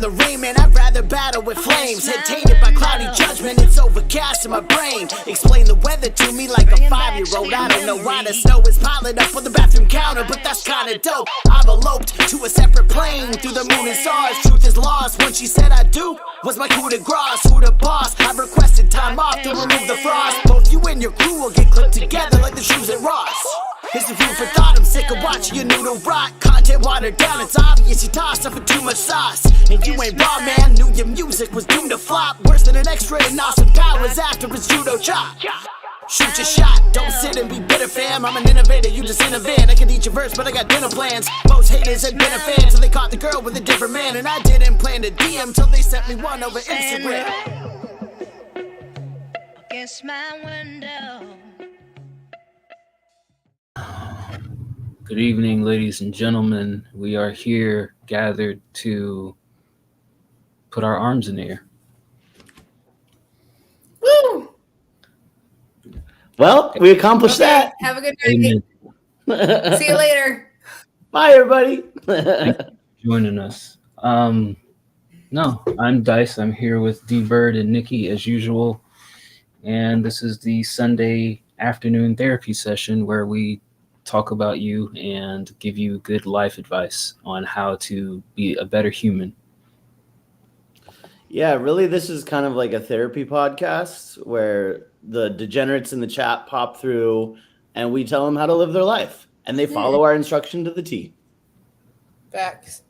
the ring, man, I'd rather battle with flames. Head tainted by cloudy judgment, it's overcast in my brain. Explain the weather to me like a 5-year-old. I don't know why the snow is piling up on the bathroom counter, but that's kinda dope. I've eloped to a separate plane through the moon and stars. Truth is lost. When she said I do, was my coup de grace. Who the boss? I've requested time off to remove the frost. Both you and your crew will get clipped together like the shoes at Ross. It's the food for thought, I'm sick of watching your noodle rot. Content watered down, it's obvious you tossed up for too much sauce. And you ain't raw, man, knew your music was doomed to flop. Worse than an x-ray and Austin Powers after his judo chop. Shoot your shot, don't sit and be bitter, fam. I'm an innovator, you just innovate. I can eat your verse, but I got dinner plans. Most haters had been a fan till they caught the girl with a different man. And I didn't plan to DM till they sent me one over Instagram. Against my window. Good evening, ladies and gentlemen. We are here gathered to put our arms in the air. Woo! Well, we accomplished that. Have a good night. See you later. Bye, everybody. Thank you for joining us. No, I'm Dice. I'm here with D-Bird and Nikki as usual. And this is the Sunday afternoon therapy session where we talk about you and give you good life advice on how to be a better human. Yeah, really, this is kind of like a therapy podcast where the degenerates in the chat pop through and we tell them how to live their life. And they follow our instruction to the T. Facts.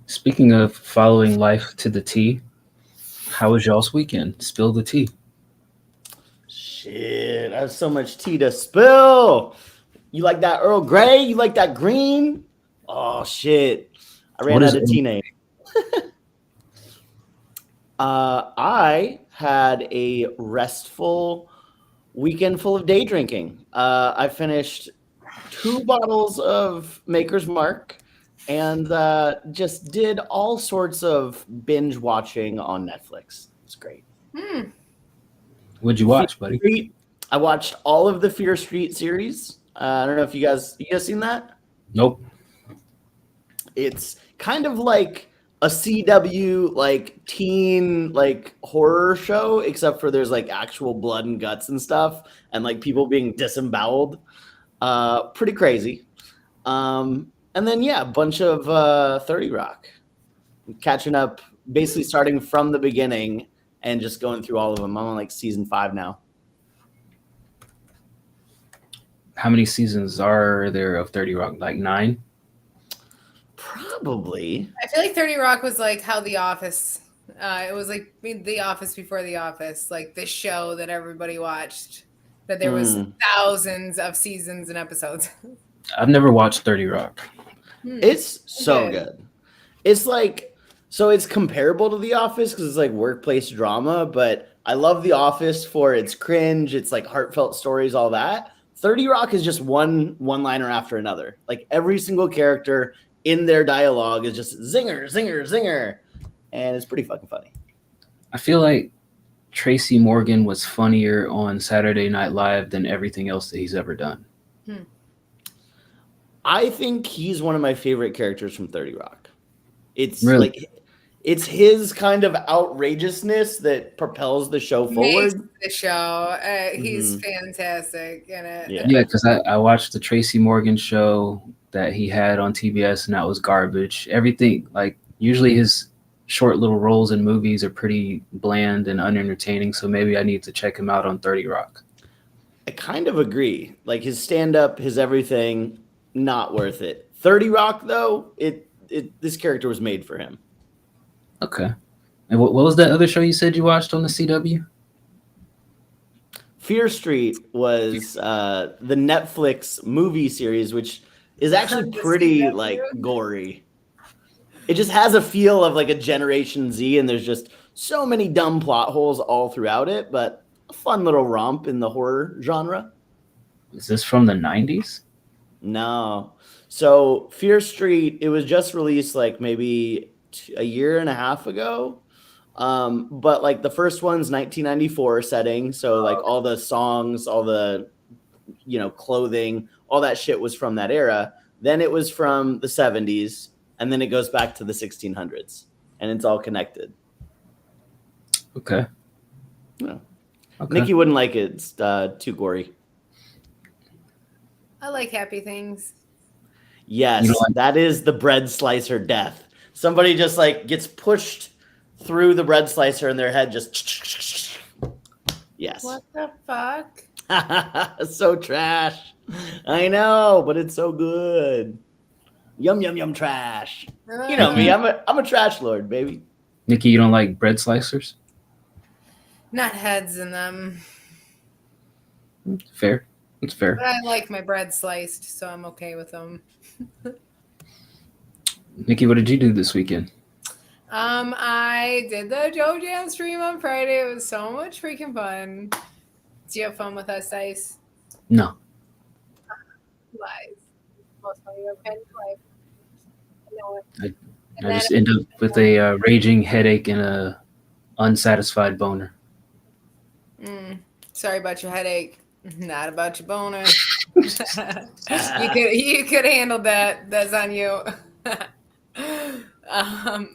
Speaking of following life to the T, how was y'all's weekend? Spill the tea. Shit, I have so much tea to spill. You like that Earl Grey? You like that green? Oh, shit. I ran out of tea name. I had a restful weekend full of day drinking. I finished 2 bottles of Maker's Mark and just did all sorts of binge watching on Netflix. It's great. What'd you watch, buddy? I watched all of the Fear Street series. I don't know if you guys seen that? Nope. It's kind of like a CW like teen like horror show, except for there's like actual blood and guts and stuff, and like people being disemboweled. Pretty crazy. And then a bunch of 30 Rock. Catching up, basically starting from the beginning and just going through all of them. I'm on like season 5 now. How many seasons are there of 30 Rock? Like 9? Probably. I feel like 30 Rock was like how The Office. It was like The Office before The Office, like the show that everybody watched. That there was thousands of seasons and episodes. I've never watched 30 Rock. It's so good. It's like, so it's comparable to The Office because it's like workplace drama, but I love The Office for its cringe, it's like heartfelt stories, all that. 30 Rock is just one-liner after another. Like every single character in their dialogue is just zinger, zinger, zinger. And it's pretty fucking funny. I feel like Tracy Morgan was funnier on Saturday Night Live than everything else that he's ever done. I think he's one of my favorite characters from 30 Rock. It's really? like it's his kind of outrageousness that propels the show forward. Makes the show. He's fantastic in it. Yeah, because I watched the Tracy Morgan show that he had on TBS, and that was garbage. Everything, like, usually his short little roles in movies are pretty bland and unentertaining, so maybe I need to check him out on 30 Rock. I kind of agree. Like, his stand-up, his everything, not worth it. 30 Rock, though, this character was made for him. Okay. And what was that other show you said you watched on the CW? Fear Street was the Netflix movie series, which is actually pretty like gory. It just has a feel of like a Generation Z, and there's just so many dumb plot holes all throughout it, but a fun little romp in the horror genre. Is this from the 90s? No. So Fear Street, it was just released like maybe a year and a half ago. But like the first one's 1994 setting. So like all the songs, all the, clothing, all that shit was from that era. Then it was from the 70s. and then it goes back to the 1600s, and it's all connected. Okay. Yeah. Okay. Nikki wouldn't like it. It's too gory. I like happy things. Yes, You know what? that is the bread slicer death. Somebody just like gets pushed through the bread slicer and their head just. Yes. What the fuck? So trash. I know, but it's so good. Yum yum yum trash. You know me. I'm a trash lord, baby. Nikki, you don't like bread slicers? Not heads in them. Fair. It's fair. But I like my bread sliced, so I'm okay with them. Nikki, what did you do this weekend? I did the Joe Jam stream on Friday. It was so much freaking fun. Did you have fun with us, Dice? No. Lies. Most of you have been live. I know it. I just end up with a raging headache and a unsatisfied boner. Sorry about your headache. Not about your boner. you could handle that. That's on you.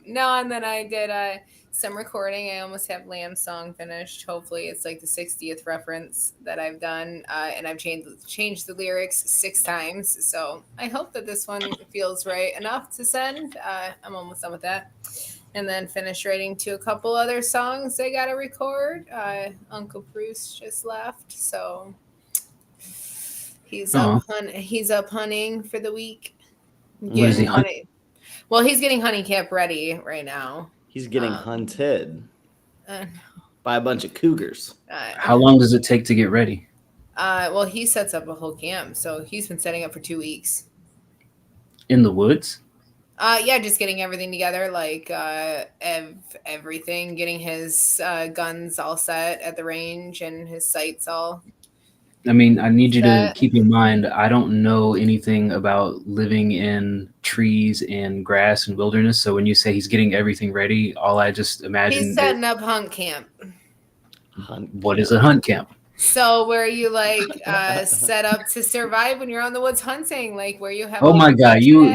No, and then I did some recording. I almost have Lamb's song finished. Hopefully, it's like the 60th reference that I've done, and I've changed the lyrics 6 times. So I hope that this one feels right enough to send. I'm almost done with that. And then finished writing to a couple other songs I got to record. Uncle Bruce just left, so he's up hunting for the week. What is he hunting? Well, he's getting honey camp ready right now. He's getting hunted by a bunch of cougars. How long does it take to get ready? Well, he sets up a whole camp, so he's been setting up for 2 weeks. In the woods? Yeah, just getting everything together, like everything, getting his guns all set at the range and his sights all. I mean, I need you to keep in mind, I don't know anything about living in trees and grass and wilderness. So when you say he's getting everything ready, all I just imagine he's setting up hunt camp. What is a hunt camp? So where you like set up to survive when you're on the woods hunting, like where you have. Oh my God, you!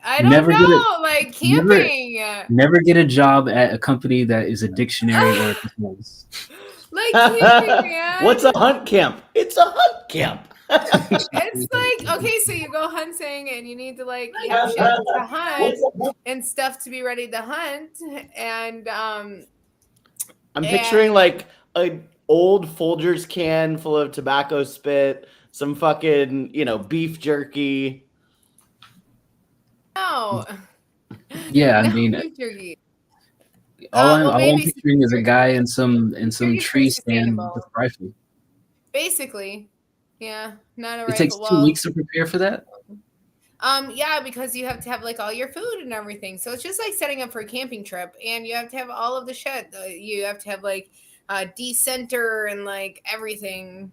I don't know, like camping. Never get a job at a company that is a dictionary or a business. Like camping, man. What's a hunt camp? It's a hunt camp. It's like, okay, so you go hunting and you need to like you have shit to hunt and stuff to be ready to hunt, and I'm picturing like a old Folgers can full of tobacco spit, some fucking, beef jerky. No. Yeah, no, I mean, beef jerky. all I'm picturing is a guy in some tree stand with a rifle. Basically, yeah, not a rifle. It takes 2 weeks to prepare for that. Yeah, because you have to have like all your food and everything. So it's just like setting up for a camping trip, and you have to have all of the shit. You have to have like decenter and like everything.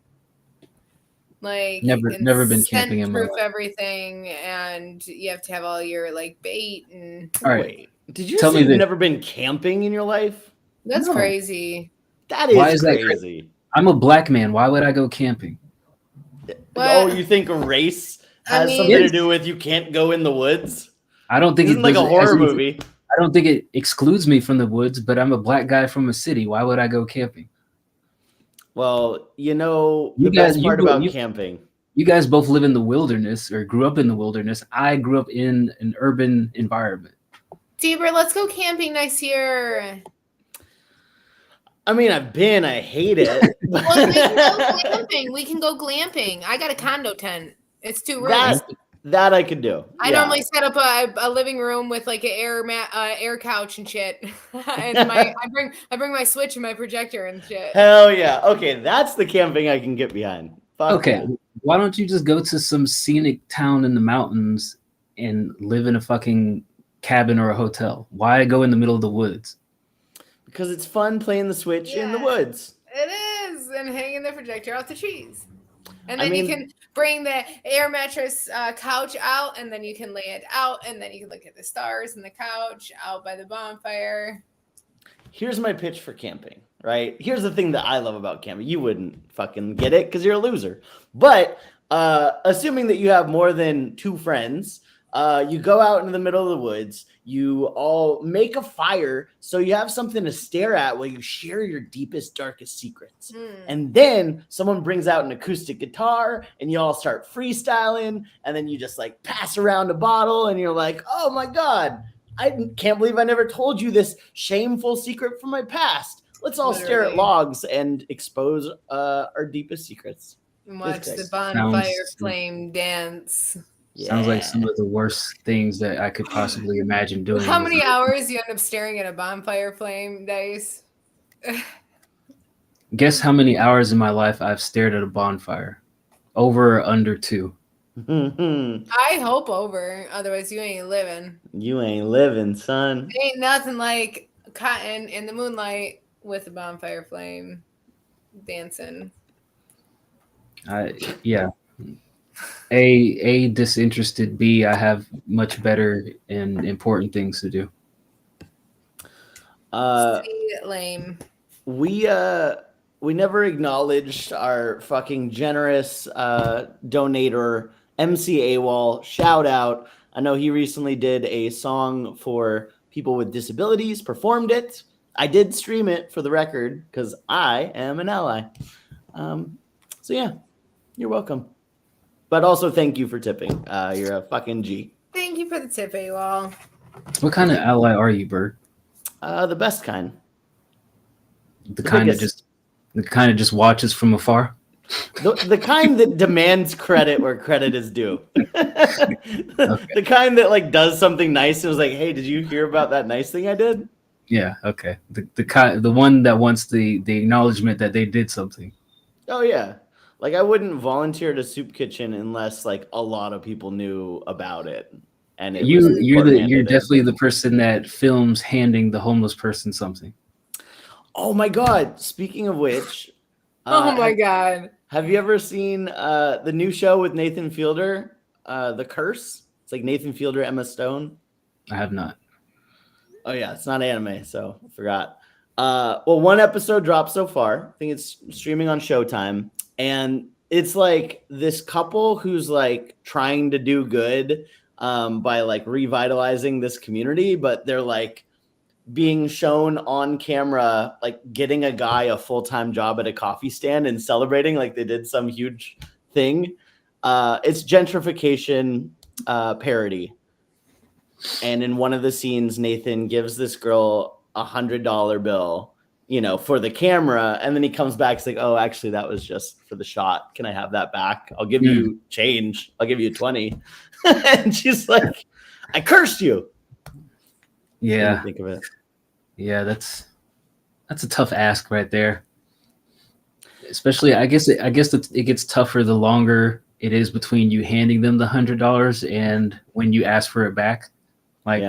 Like never been camping in my life. Everything, and you have to have all your like bait and. All right. Did you say you've never been camping in your life? That's crazy. That is crazy. I'm a black man. Why would I go camping? Oh, you think race has something to do with you can't go in the woods? I don't think it's like a horror movie. I don't think it excludes me from the woods, but I'm a black guy from a city. Why would I go camping? Well, the best part about camping. You guys both live in the wilderness or grew up in the wilderness. I grew up in an urban environment. Deeper, let's go camping next year. I mean, I hate it. Well, we can go glamping. We can go glamping. I got a condo tent. It's 2 rooms. That I could do. I normally set up a living room with like an air couch and shit, and I bring my Switch and my projector and shit. Hell yeah! Okay, that's the camping I can get behind. Okay, why don't you just go to some scenic town in the mountains and live in a fucking cabin or a hotel? Why go in the middle of the woods? Because it's fun playing the Switch in the woods. It is, and hanging the projector out the trees. And then you can bring the air mattress couch out, and then you can lay it out, and then you can look at the stars and the couch out by the bonfire. Here's my pitch for camping, right? Here's the thing that I love about camping. You wouldn't fucking get it because you're a loser. But assuming that you have more than 2 friends, You go out into the middle of the woods. You all make a fire so you have something to stare at while you share your deepest, darkest secrets. And then someone brings out an acoustic guitar and you all start freestyling. And then you just like pass around a bottle and you're like, oh my God, I can't believe I never told you this shameful secret from my past. Let's all stare at logs and expose our deepest secrets. Watch the bonfire flame dance. Sounds like some of the worst things that I could possibly imagine doing. How many hours you end up staring at a bonfire flame, Dice? Guess how many hours in my life I've stared at a bonfire? Over or under 2? I hope over. Otherwise, you ain't living. You ain't living, son. Ain't nothing like cotton in the moonlight with a bonfire flame dancing. Yeah. A disinterested, B, I have much better and important things to do. Lame. We never acknowledged our fucking generous donator, MC AWOL. Shout out. I know he recently did a song for people with disabilities, performed it. I did stream it for the record because I am an ally. So yeah, you're welcome. But also thank you for tipping. You're a fucking G. Thank you for the tip, AWOL. What kind of ally are you, Bert? The best kind. The kind that just watches from afar? The kind that demands credit where credit is due. The kind that like does something nice and was like, hey, did you hear about that nice thing I did? Yeah, okay. The one that wants the acknowledgement that they did something. Oh yeah. Like I wouldn't volunteer at a soup kitchen unless like a lot of people knew about it. And you're definitely the person that films handing the homeless person something. Oh my God. Speaking of which, oh my God. Have you ever seen the new show with Nathan Fielder, The Curse? It's like Nathan Fielder, Emma Stone. I have not. Oh yeah, it's not anime, so I forgot. Well, one episode dropped so far. I think it's streaming on Showtime. And it's like this couple who's like trying to do good by like revitalizing this community, but they're like being shown on camera, like getting a guy a full-time job at a coffee stand and celebrating like they did some huge thing. It's gentrification parody. And in one of the scenes, Nathan gives this girl $100 bill, you know, for the camera. And then he comes back. He's like, oh, actually, that was just for the shot. Can I have that back? I'll give you change. I'll give you 20. And she's like, I cursed you. Yeah. Think of it. Yeah, that's a tough ask right there. Especially, I guess it gets tougher the longer it is between you handing them the $100 and when you ask for it back. Like,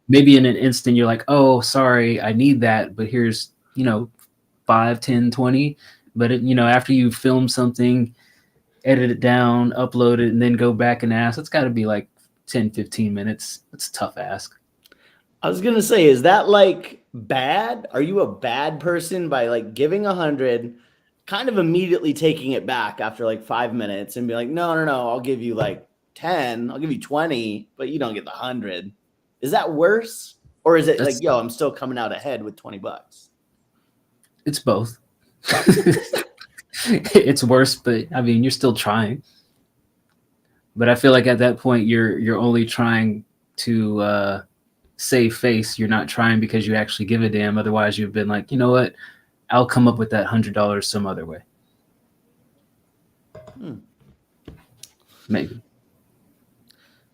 maybe in an instant you're like, oh, sorry, I need that, but here's, 5, 10, 20. But after you film something, edit it down, upload it, and then go back and ask, it's got to be like 10, 15 minutes. That's a tough ask. I was gonna say, is that like bad? Are you a bad person by like giving 100, kind of immediately taking it back after like 5 minutes and be like, no, I'll give you like 10, I'll give you 20, but you don't get the 100. Is that worse? Or is it like, yo, I'm still coming out ahead with $20? It's both. It's worse, but I mean, you're still trying. But I feel like at that point, you're only trying to save face. You're not trying because you actually give a damn. Otherwise, you've been like, you know what? I'll come up with that $100 some other way. Maybe.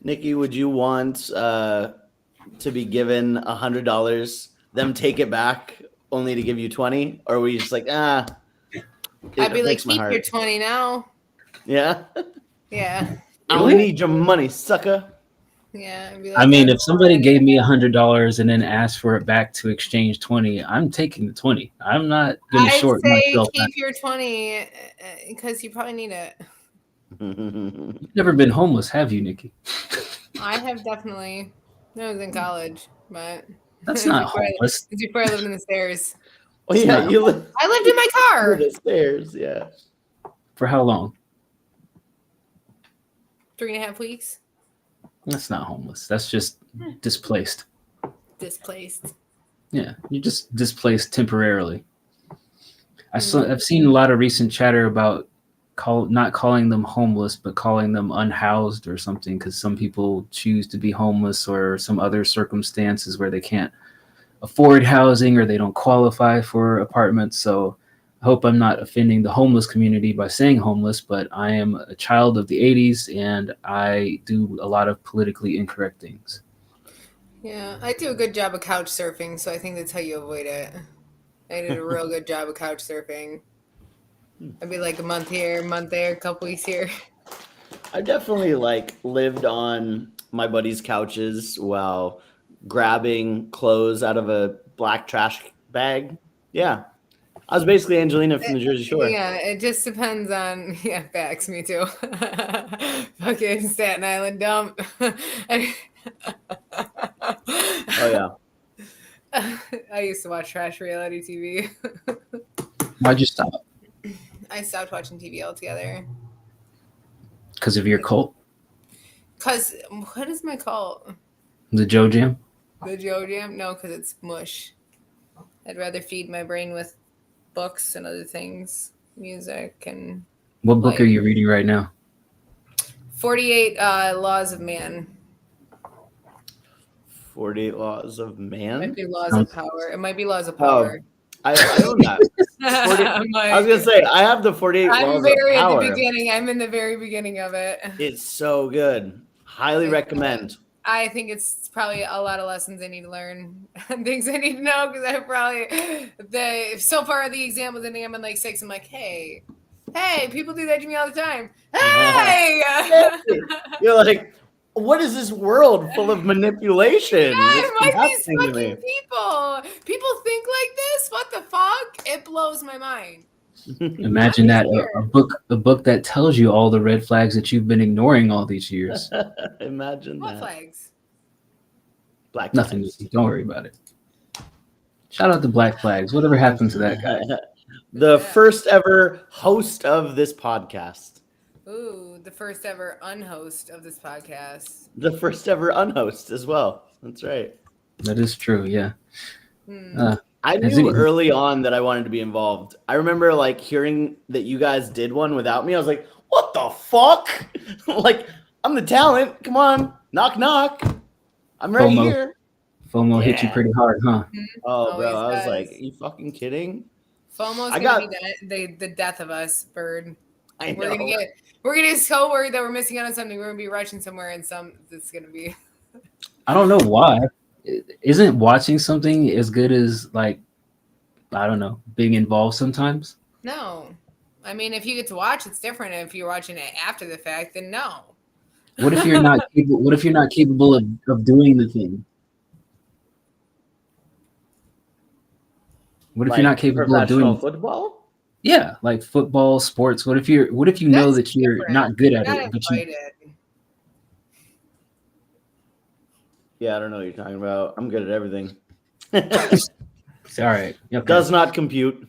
Nikki, would you want to be given $100, them take it back only to give you 20? Or were you just like, I'd be like, keep your 20 now. Yeah? Yeah. I only need your money, sucker. Yeah. I'd be like, I mean, if somebody gave me $100 and then asked for it back to exchange 20, I'm taking the 20. I'm not going to short myself. Keep your 20 because you probably need it. You've never been homeless, have you, Nikki? I have definitely. I was in college, but that's not homeless. It's before I lived in the stairs. Well, yeah, I lived in my car. The stairs, yeah. For how long? 3.5 weeks. That's not homeless. That's just displaced. Displaced. Yeah, you're just displaced temporarily. I've seen a lot of recent chatter about not calling them homeless, but calling them unhoused or something, because some people choose to be homeless or some other circumstances where they can't afford housing or they don't qualify for apartments. So I hope I'm not offending the homeless community by saying homeless, but I am a child of the 80s and I do a lot of politically incorrect things. Yeah, I do a good job of couch surfing, so I think that's how you avoid it. I did a real good job of couch surfing. I'd be like a month here, a month there, a couple weeks here. I definitely like lived on my buddies' couches while grabbing clothes out of a black trash bag. Yeah. I was basically Angelina from the Jersey Shore. Yeah, it just depends on facts. Me too. Fucking Staten Island dump. Oh yeah. I used to watch trash reality TV. Why'd you stop? I stopped watching TV altogether. Because of your cult? Cause what is my cult? The Joe Jam? The Joe Jam? No, because it's mush. I'd rather feed my brain with books and other things, music and. What book are you reading right now? 48 Laws of Man. 48 Laws of Man? It might be Laws of Power. It might be Laws of Power. I own that. 40, I was going to say, I have the 48 Laws of Power. I'm very at the beginning. I'm in the very beginning of it. It's so good. Highly recommend. I think it's probably a lot of lessons I need to learn and things I need to know, because I probably, so far the exam was ending, I'm in like 6. I'm like, hey, people do that to me all the time. Hey! You're like, what is this world full of manipulation? Yeah, it might be fucking people. People think like this? What the fuck? It blows my mind. Imagine that, a book that tells you all the red flags that you've been ignoring all these years. Imagine what that. Flags? Black Nothing. flags. Don't worry about it. Shout out to Black Flags. Whatever happened to that guy? The first ever host of this podcast. Ooh, the first ever unhost of this podcast. The first ever unhost as well. That's right. That is true, yeah. I knew early on that I wanted to be involved. I remember like hearing that you guys did one without me. I was like, what the fuck? Like, I'm the talent. Come on. Knock, knock. I'm right here. FOMO hit you pretty hard, huh? Oh, bro. I was like, are you fucking kidding? FOMO's going to be the death of us, Bird. I know. We're gonna get so worried that we're missing out on something. We're gonna be rushing somewhere, and it's gonna be. I don't know why. Isn't watching something as good as, like, I don't know, being involved sometimes? No, I mean, if you get to watch, it's different. If you're watching it after the fact, then no. What if you're not capable? What if you're not capable of doing the thing? What if you're not capable of doing football? Yeah, like football, sports. What if you know that you're not good at it, but you? Yeah, I don't know what you're talking about. I'm good at everything. All right. Okay. Does not compute.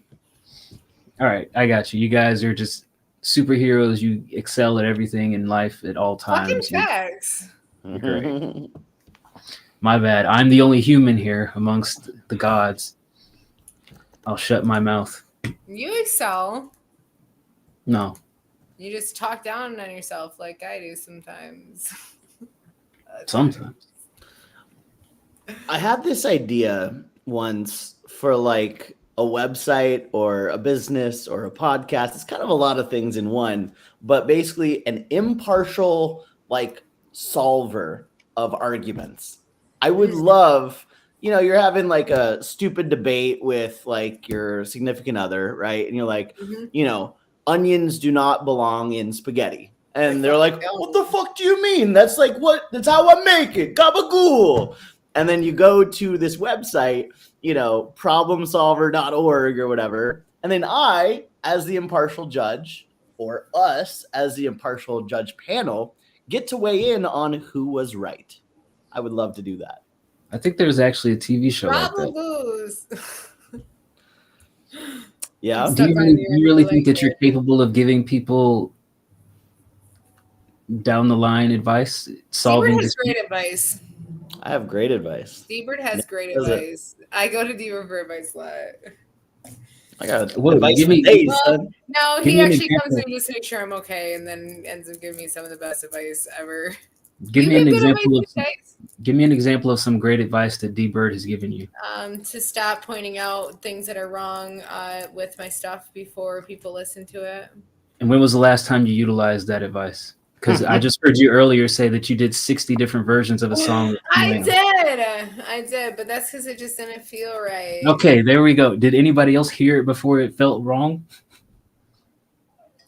All right, I got you. You guys are just superheroes. You excel at everything in life at all times. Fucking facts. Great. My bad. I'm the only human here amongst the gods. I'll shut my mouth. You excel. No. You just talk down on yourself like I do sometimes. Sometimes. I had this idea once for like a website or a business or a podcast. It's kind of a lot of things in one, but basically an impartial like solver of arguments. I would love, you're having like a stupid debate with like your significant other, right? And you're like, onions do not belong in spaghetti. And they're like, what the fuck do you mean? That's like that's how I make it. Gabagool. And then you go to this website, problemsolver.org or whatever. And then I, as the impartial judge, or us as the impartial judge panel, get to weigh in on who was right. I would love to do that. I think there's actually a TV show like that. Yeah. Do you really think that you're capable of giving people down the line advice solving D-Bird has this? great advice. I have great advice. D-Bird has great does it? advice. I go to D-Bird for advice a lot. I got Whoa, advice give for me- days, Well, son. No, Give he me an actually comes example. to me just to make sure I'm okay, and then ends up giving me some of the best advice ever. Give You me an give good example of advice, guys. give me an example of some great advice that D Bird has given you. To stop pointing out things that are wrong with my stuff before people listen to it. And when was the last time you utilized that advice? Because I just heard you earlier say that you did 60 different versions of a song. I did, but that's because it just didn't feel right. Okay, there we go. Did anybody else hear it before it felt wrong?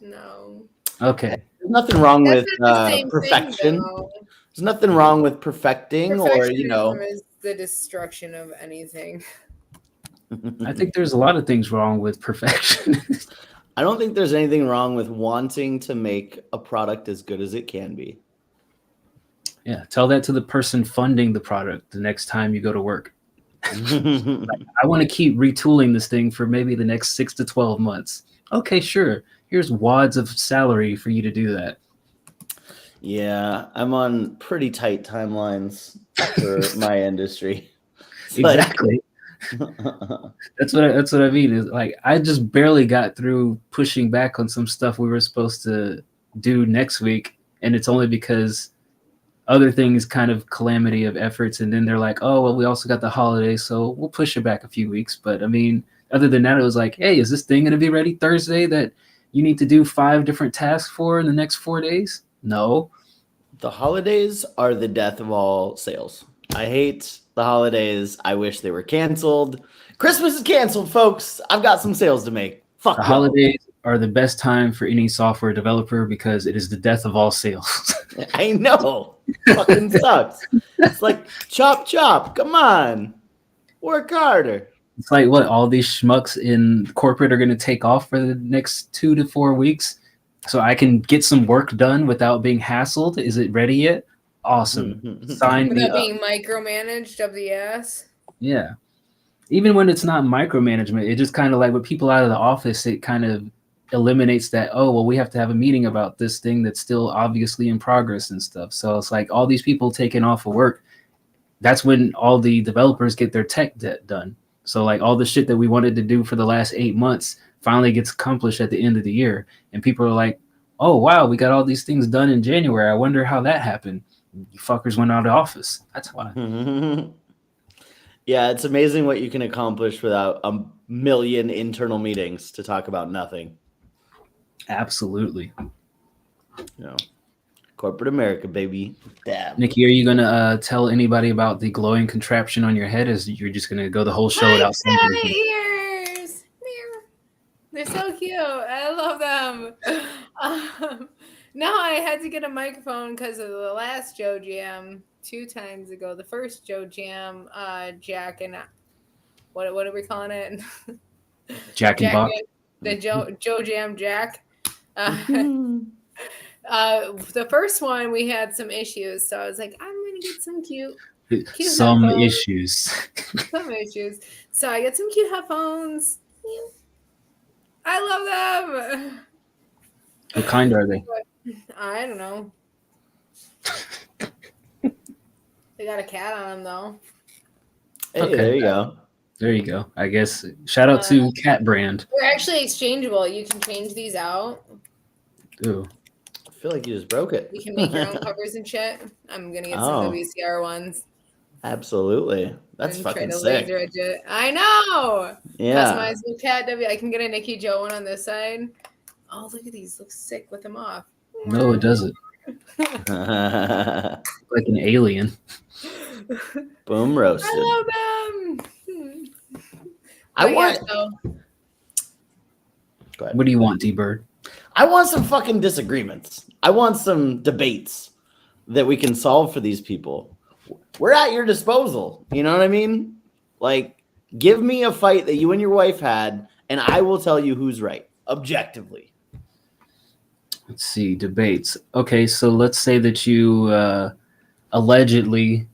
No. Okay. There's nothing wrong That's with not the same perfection. thing, though. There's nothing wrong with perfecting, or Perfectionism is the destruction of anything. I think there's a lot of things wrong with perfection. I don't think there's anything wrong with wanting to make a product as good as it can be. Yeah, tell that to the person funding the product the next time you go to work. I want to keep retooling this thing for maybe the next 6 to 12 months. Okay, sure. Here's wads of salary for you to do that. Yeah, I'm on pretty tight timelines for my industry. It's like- Exactly. That's what I mean. Is like I just barely got through pushing back on some stuff we were supposed to do next week, and it's only because other things kind of calamity of efforts, and then they're like, oh well, we also got the holidays, so we'll push it back a few weeks. But I mean, other than that, it was like, hey, is this thing gonna be ready Thursday that you need to do 5 different tasks for in the next 4 days? No. The holidays are the death of all sales. I hate the holidays. I wish they were canceled. Christmas is canceled, folks. I've got some sales to make. Fuck The y'all. holidays are the best time for any software developer because it is the death of all sales. I know. Fucking sucks. It's like chop chop. Come on. Work harder. It's like what all these schmucks in corporate are going to take off for the next 2 to 4 weeks so I can get some work done without being hassled. Is it ready yet? Awesome. Sign me Without up. being micromanaged up the ass. Yeah. Even when it's not micromanagement, it just kind of like with people out of the office, it kind of eliminates that, oh, well, we have to have a meeting about this thing that's still obviously in progress and stuff. So it's like all these people taking off of work. That's when all the developers get their tech debt done. So like all the shit that we wanted to do for the last 8 months finally gets accomplished at the end of the year. And people are like, oh, wow, we got all these things done in January. I wonder how that happened. You fuckers went out of office. That's why. Yeah, it's amazing what you can accomplish without a million internal meetings to talk about nothing. Absolutely. You know, corporate America, baby. Damn. Nikki, are you going to tell anybody about the glowing contraption on your head? Is you're just going to go the whole show without saying My anything? ears. They're so cute. I love them. No, I had to get a microphone because of the last Joe Jam 2 times ago. The first Joe Jam, Jack and what are we calling it? Jack and Box? The Joe Jam Jack. The first one we had some issues, so I was like, I'm gonna get some cute Some headphones. issues. Some issues. So I get some cute headphones. I love them. What kind are they? I don't know. They got a cat on them though. Hey, Okay. there you go. There you go. I guess shout out to Cat Brand. They're actually exchangeable. You can change these out. Ooh. I feel like you just broke it. You can make your own covers and shit. I'm gonna get Oh. some WCR ones. Absolutely. That's and fucking try to sick. laser edge it. I know. Yeah. Customizable cat W. I can get a Nikki Joe one on this side. Oh, look at these. Looks sick with them off. No, it doesn't. Like an alien. Boom roasted. I love them. I But yeah, want. so- Go ahead. What do you want, D-Bird? I want some fucking disagreements. I want some debates that we can solve for these people. We're at your disposal. You know what I mean? Like, give me a fight that you and your wife had, and I will tell you who's right, objectively. Let's see, debates. Okay, so let's say that you allegedly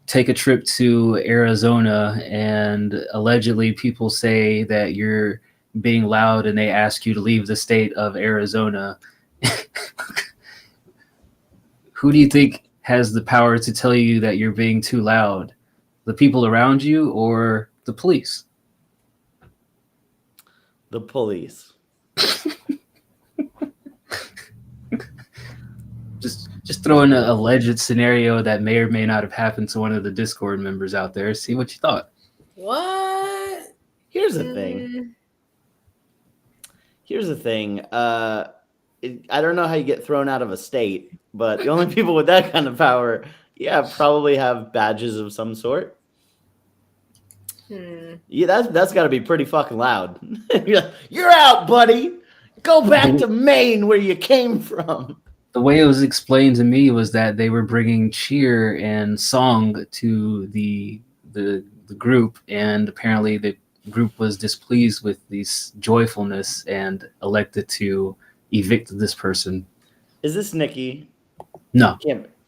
take a trip to Arizona and allegedly people say that you're being loud and they ask you to leave the state of Arizona. Who do you think has the power to tell you that you're being too loud? The people around you or the police? The police. Just throw in an alleged scenario that may or may not have happened to one of the Discord members out there. See what you thought. What? Here's the thing. I don't know how you get thrown out of a state, but the only people with that kind of power, probably have badges of some sort. Yeah, that's got to be pretty fucking loud. You're out, buddy. Go back to Maine where you came from. The way it was explained to me was that they were bringing cheer and song to the group, and apparently the group was displeased with this joyfulness and elected to evict this person. Is this Nikki? No.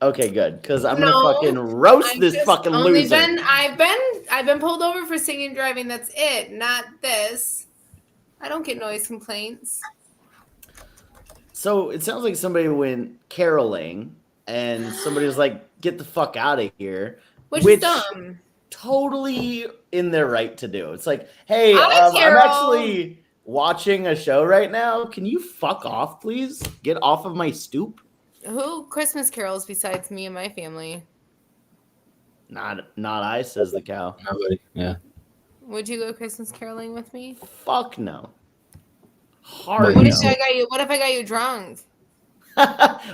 Okay, good. Because I'm gonna fucking roast this fucking loser. I've been pulled over for singing and driving. That's it. Not this. I don't get noise complaints. So it sounds like somebody went caroling and somebody was like, "Get the fuck out of here," which is dumb. Totally in their right to do. It's like, hey, I'm actually watching a show right now. Can you fuck off, please? Get off of my stoop. Who Christmas carols besides me and my family? Not I, says the cow. Nobody. Yeah. Would you go Christmas caroling with me? Fuck no. Hard. What if I got you drunk?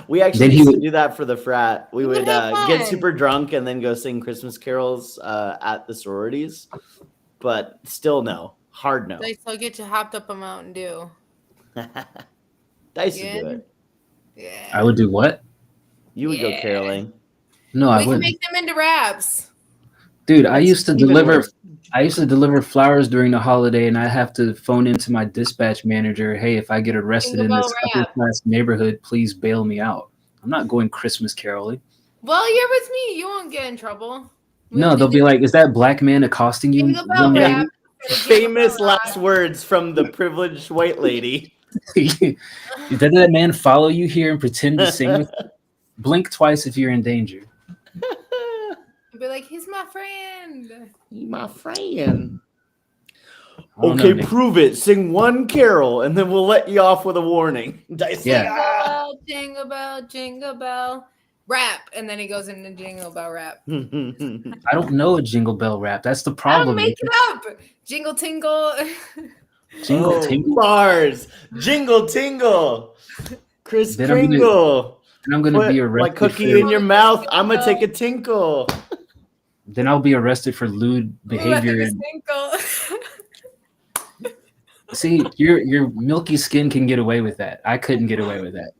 We actually used to do that for the frat. We would get super drunk and then go sing Christmas carols at the sororities. But still no. Hard no. Dice, I'll get you hopped up a Mountain Dew. Dice would do it. Yeah. I would do what? You would go caroling. No, I wouldn't. We can make them into wraps. Dude, I used to deliver flowers during the holiday, and I have to phone into my dispatch manager, hey, if I get arrested in this upper class neighborhood, please bail me out. I'm not going Christmas caroling. Well, you're with me. You won't get in trouble. No, they'll be like, is that black man accosting you? Famous last words from the privileged white lady. Did that man follow you here and pretend to sing with you? Blink twice if you're in danger. Be like, he's my friend. He's my friend. Okay, prove it. Sing one carol, and then we'll let you off with a warning. Jingle bell, jingle bell, rap, and then he goes into jingle bell rap. I don't know a jingle bell rap. That's the problem. I'll make it up. Jingle tingle. Jingle tingle bars. Jingle tingle. Kris Kringle. I'm gonna be arrested. Like cookie in your mouth. I'm gonna take a tinkle. Then I'll be arrested for lewd behavior. See, your milky skin can get away with that. I couldn't get away with that.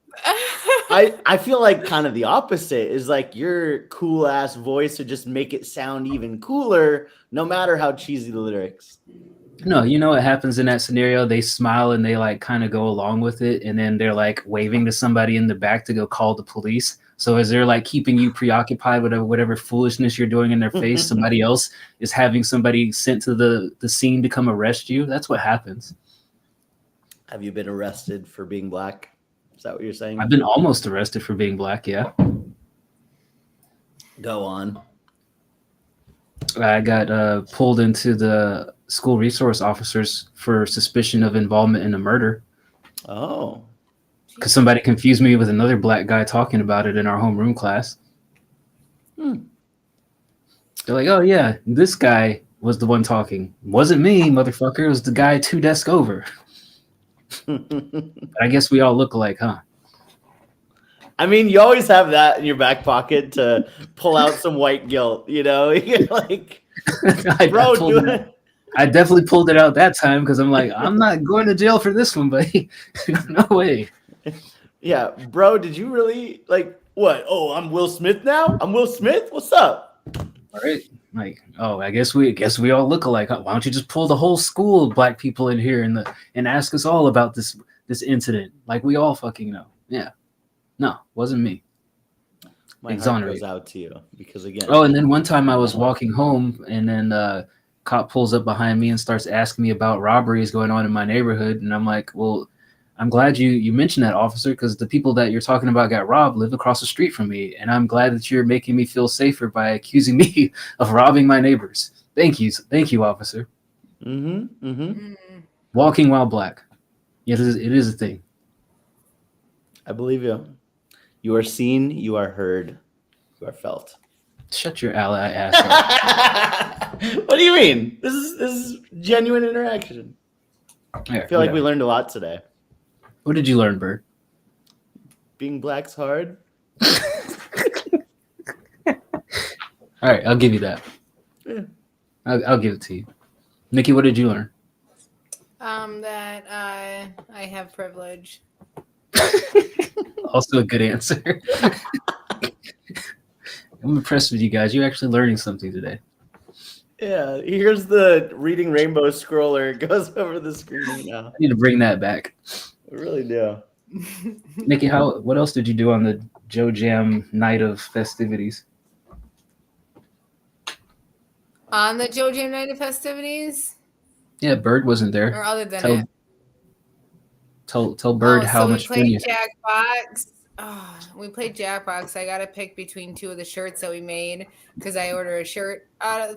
I feel like kind of the opposite is like your cool ass voice would just make it sound even cooler, no matter how cheesy the lyrics. No, you know what happens in that scenario? They smile and they like kind of go along with it, and then they're like waving to somebody in the back to go call the police. So as they're like keeping you preoccupied with whatever foolishness you're doing in their face, somebody else is having somebody sent to the scene to come arrest you. That's what happens. Have you been arrested for being black? Is that what you're saying? I've been almost arrested for being black, yeah. Go on. I got pulled into the school resource officers for suspicion of involvement in a murder. Oh. Because somebody confused me with another black guy talking about it in our homeroom class. They're like, oh yeah, this guy was the one talking. Wasn't me, motherfucker. It was the guy 2 desks over. I guess we all look alike, huh? I mean, you always have that in your back pocket to pull out some white guilt, you know? You're like, bro, I definitely pulled it out that time because I'm like, I'm not going to jail for this one, buddy. No way. Yeah, bro, did you really like what? Oh, I'm Will Smith now? I'm Will Smith? What's up? All right. Like, oh, I guess we all look alike. Why don't you just pull the whole school of black people in here and ask us all about this incident? Like we all fucking know. Yeah. No, wasn't me. My heart goes out to you because again. Oh, and then one time I was walking home and then cop pulls up behind me and starts asking me about robberies going on in my neighborhood, and I'm like, well, I'm glad you mentioned that, officer, because the people that you're talking about got robbed live across the street from me, and I'm glad that you're making me feel safer by accusing me of robbing my neighbors. Thank you, officer. Walking while black. It is a thing. I believe you. You are seen, you are heard, you are felt. Shut your ally ass up. What do you mean? This is genuine interaction. There, I feel like we whatever. learned a lot today. What did you learn, Bird? Being black's hard. All right, I'll give you that. Yeah. I'll give it to you. Nikki, what did you learn? That I have privilege. Also a good answer. I'm impressed with you guys. You're actually learning something today. Yeah, here's the reading rainbow scroller. It goes over the screen right now. I need to bring that back. We really do. Nikki, what else did you do on the Joe Jam night of festivities? On the Joe Jam night of festivities? Yeah, Bird wasn't there. Or other than Tell, it? Tell Bird how so much we fun you played Jackbox. Oh, we played Jackbox. I got to pick between two of the shirts that we made because I ordered a shirt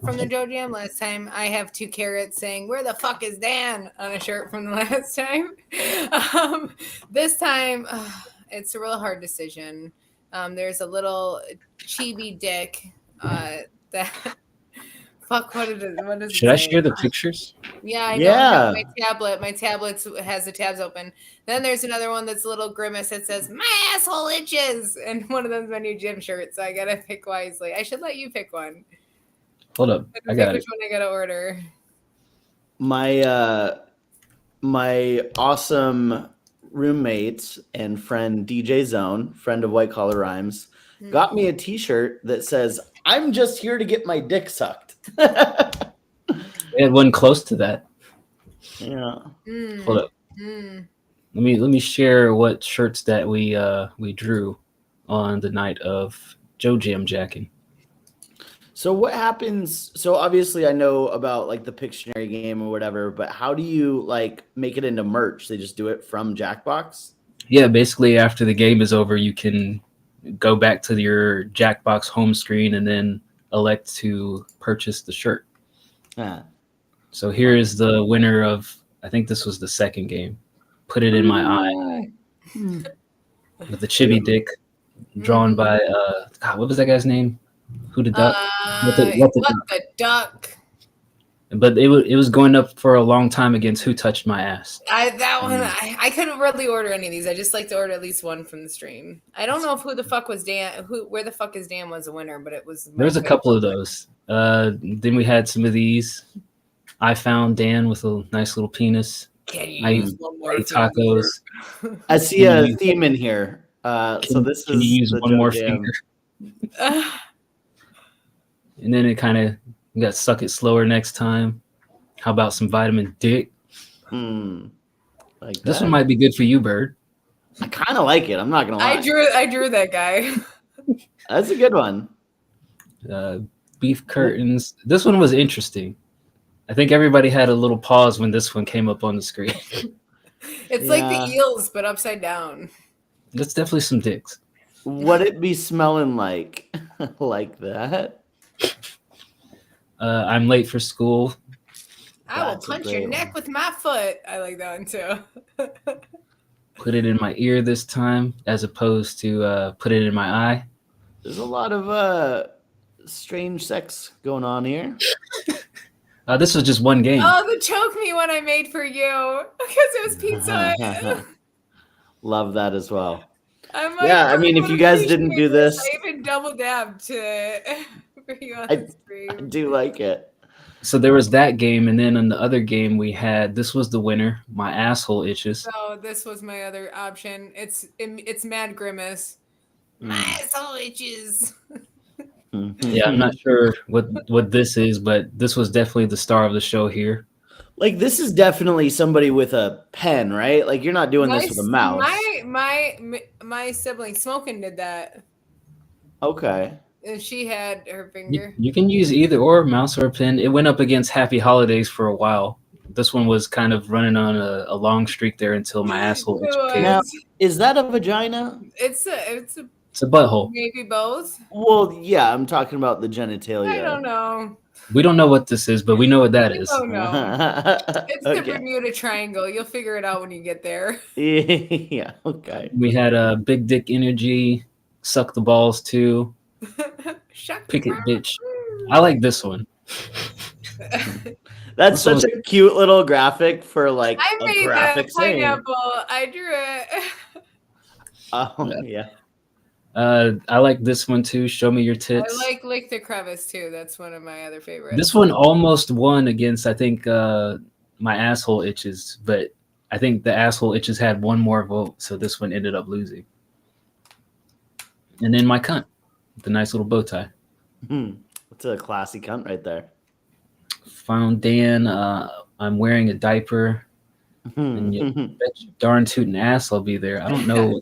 from the Joe Jam last time. I have 2 carrots saying, "Where the fuck is Dan?" on a shirt from the last time. This time, it's a real hard decision. There's a little chibi dick that... Fuck, what is it? What does Should it I say? share the pictures? Yeah, I Yeah. don't have my tablet. My tablet has the tabs open. Then there's another one that's a little grimace that says, "My asshole itches." And one of them's my new gym shirt, so I gotta pick wisely. I should let you pick one. Hold up. I got it. Which one I gotta order. My awesome roommate and friend DJ Zone, friend of White Collar Rhymes, got me a t-shirt that says, "I'm just here to get my dick sucked." We had one close to that. Yeah. Hold up. Let me share what shirts that we drew on the night of Joe Jam jacking. So what happens? So obviously I know about like the Pictionary game or whatever, but how do you like make it into merch? They just do it from Jackbox? Yeah, basically after the game is over, you can go back to your Jackbox home screen and then elect to purchase the shirt. So here is the winner of, I think this was the second game. Put It in My Eye with the chibi dick drawn by God, what was that guy's name? Who the duck? What the duck? But it was going up for a long time against Who Touched My Ass. I couldn't really order any of these. I just like to order at least one from the stream. I don't know if Where the Fuck is Dan was a winner, but it was. There was a couple of those. Then we had some of these. I Found Dan with a nice little penis. Can you use one more tacos? I see a theme in here. So this can is you use the one Joe more Jam. finger? And then it kind of got Suck It Slower next time. How about some Vitamin Dick? Like This that. one might be good for you, Bird. I kind of like it. I'm not gonna lie. I drew that guy. That's a good one. Beef curtains. This one was interesting. I think everybody had a little pause when this one came up on the screen. It's like the eels, but upside down. That's definitely some dicks. Would it be smelling like like that? I'm late for school. I will That's a punch great your neck with my foot. I like that one too. Put it in my ear this time, as opposed to put it in my eye. There's a lot of strange sex going on here. This was just one game. Oh, the choke me one I made for you because it was pizza. Love that as well. I'm like, Yeah, I mean, if you guys didn't do this, I even double dabbed to for you on the stream. I do like it. So there was that game, and then in the other game we had, this was the winner. My asshole itches. So this was my other option. It's Mad Grimace. My asshole itches. Yeah, I'm not sure what this is, but this was definitely the star of the show here. Like this is definitely somebody with a pen, right? Like you're not doing this with a mouse. My sibling Smokin did that. Okay. And she had her finger. You can use either or, mouse or a pen. It went up against Happy Holidays for a while. this one was kind of running on a long streak there until my asshole itch It caved. Now, was. is that a vagina? It's a It's a butthole. maybe both. Well, yeah, I'm talking about the genitalia. I don't know. We don't know what this is, but we know what that is. Oh no. It's the Okay. Bermuda Triangle. You'll figure it out when you get there. Yeah. Okay. We had a big dick energy, suck the balls too, Shut pick it, bitch. I like this one. That's This such a cute little graphic for like I a made the graphic saying. pineapple. I drew it. Oh yeah. I like this one too. Show me your I tits. like Lick the Crevice too. That's one of my other favorites. This one almost won against, I think, my asshole itches, but I think the asshole itches had one more vote, so this one ended up losing. And then my cunt, the nice little bow tie. It's a classy cunt right there. Found Dan. I'm wearing a diaper, and you bet your darn tootin' ass I'll be there. I don't know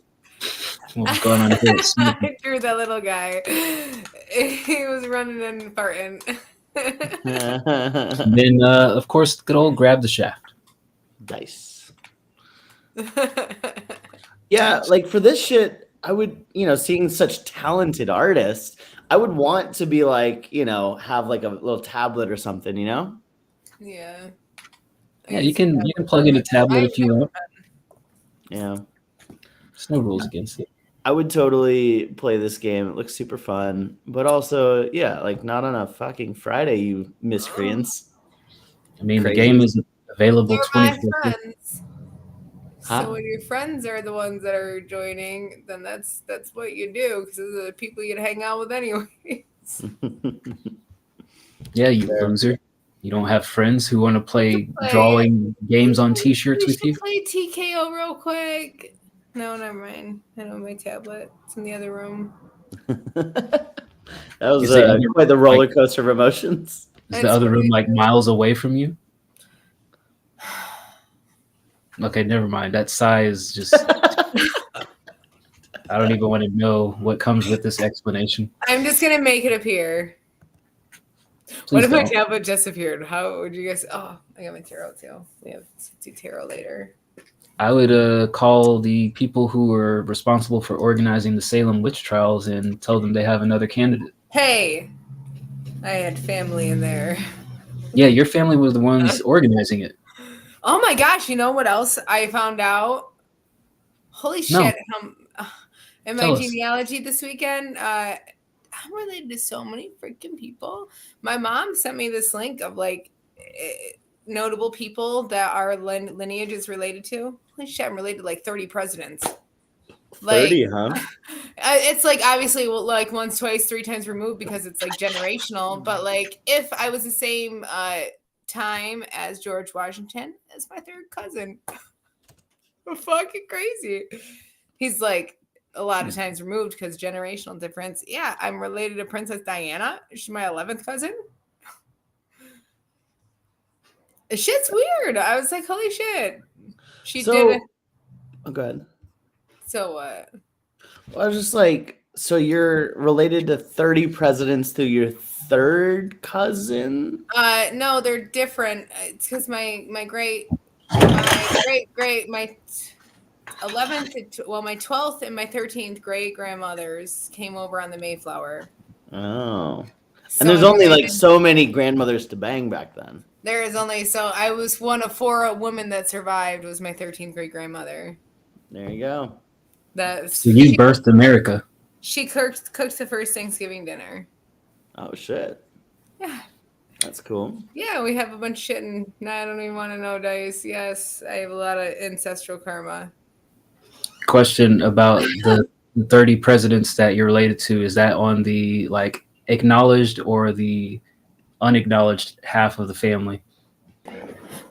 what's going on here. I drew that little guy. He was running and farting. And then, of course, good old grab the shaft. Dice. Yeah, like for this shit, I would, seeing such talented artists, I would want to be like, have like a little tablet or something, Yeah. Yeah, you can plug in a tablet if you want. Yeah. There's no rules against it. I would totally play this game. It looks super fun, but also, yeah, like not on a fucking Friday, you miscreants. I mean, Crazy. the game is available They're my 24/7. friends. Huh? So when your friends are the ones that are joining, then that's what you do because those are the people you'd hang out with anyway. Yeah, you loser. You don't have friends who want to play drawing games on T-shirts We with you? should play TKO real quick. No, never mind. I know my tablet. It's in the other room. That was Is the other quite the room, roller coaster of emotions. Is the other room like miles away from you? Okay, never mind. That sigh is just... I don't even want to know what comes with this explanation. I'm just going to make it appear. Please What if my don't. tablet just appeared? How would you guys... Oh, I got my tarot too. We have to do tarot later. I would call the people who were responsible for organizing the Salem witch trials and tell them they have another candidate. Hey, I had family in there. Yeah, your family was the ones organizing it. Oh my gosh, you know what else I found out? Holy No. shit. In my Tell us. genealogy this weekend, I'm related to so many freaking people. My mom sent me this link of like notable people that our lineage is related to. Holy shit, I'm related to like 30 presidents. 30, huh? It's like obviously like once, twice, 3 times removed because it's like generational. But like if I was the same time as George Washington, as my third cousin. Fucking crazy. He's like a lot of times removed because generational difference. Yeah, I'm related to Princess Diana. She's my 11th cousin. The shit's weird. I was like, holy shit. She did it. Oh, go ahead. So what? Well, I was just like, so you're related to 30 presidents through your third cousin? No, they're different. It's because my 11th, my 12th and my 13th great grandmothers came over on the Mayflower. Oh. So And there's only like so many grandmothers to bang back then. There is only so I was one of 4 women that survived. Was my 13th great grandmother. There you go. So you birthed America. She cooked the first Thanksgiving dinner. Oh shit. Yeah. That's cool. Yeah, we have a bunch of shit, and I don't even want to know, Dice. Yes, I have a lot of ancestral karma. Question about the 30 presidents that you're related to. Is that on the like acknowledged or the unacknowledged half of the family?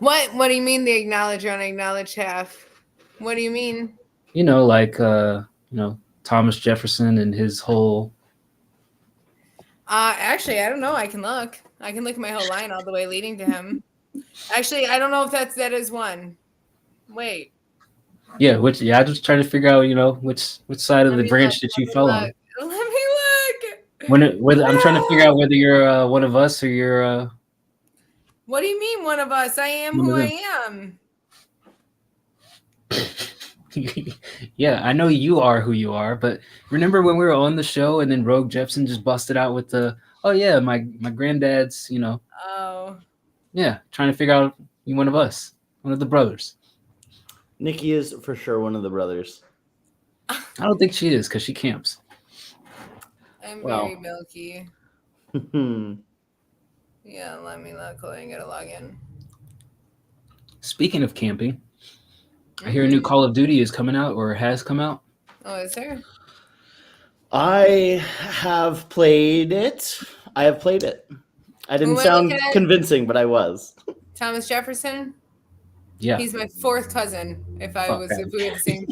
What do you mean the acknowledged or unacknowledged half? What do you mean? Like Thomas Jefferson and his whole... Actually, I don't know. I can look at my whole line all the way leading to him. Actually, I don't know if that is one. Wait. Yeah, I'm just trying to figure out, which side of the branch that you fell on. Let me look. Whether I'm trying to figure out whether you're one of us or you're What do you mean, one of us? I am One who of I them. am. Yeah, I know you are who you are, but remember when we were on the show and then Rogue Jepson just busted out with the, oh yeah, my granddad's, Oh, yeah, trying to figure out you one of us, one of the brothers. Nikki is for sure one of the brothers. I don't think she is because she camps. I'm Well. very milky. Yeah, let me look. Hold on, I gotta log in. Speaking of camping, I hear a new Call of Duty is coming out or has come out. Oh, is there? I have played it. I didn't Who am I sound looking at? convincing, but I was. Thomas Jefferson? Yeah. He's my fourth cousin. If we had the same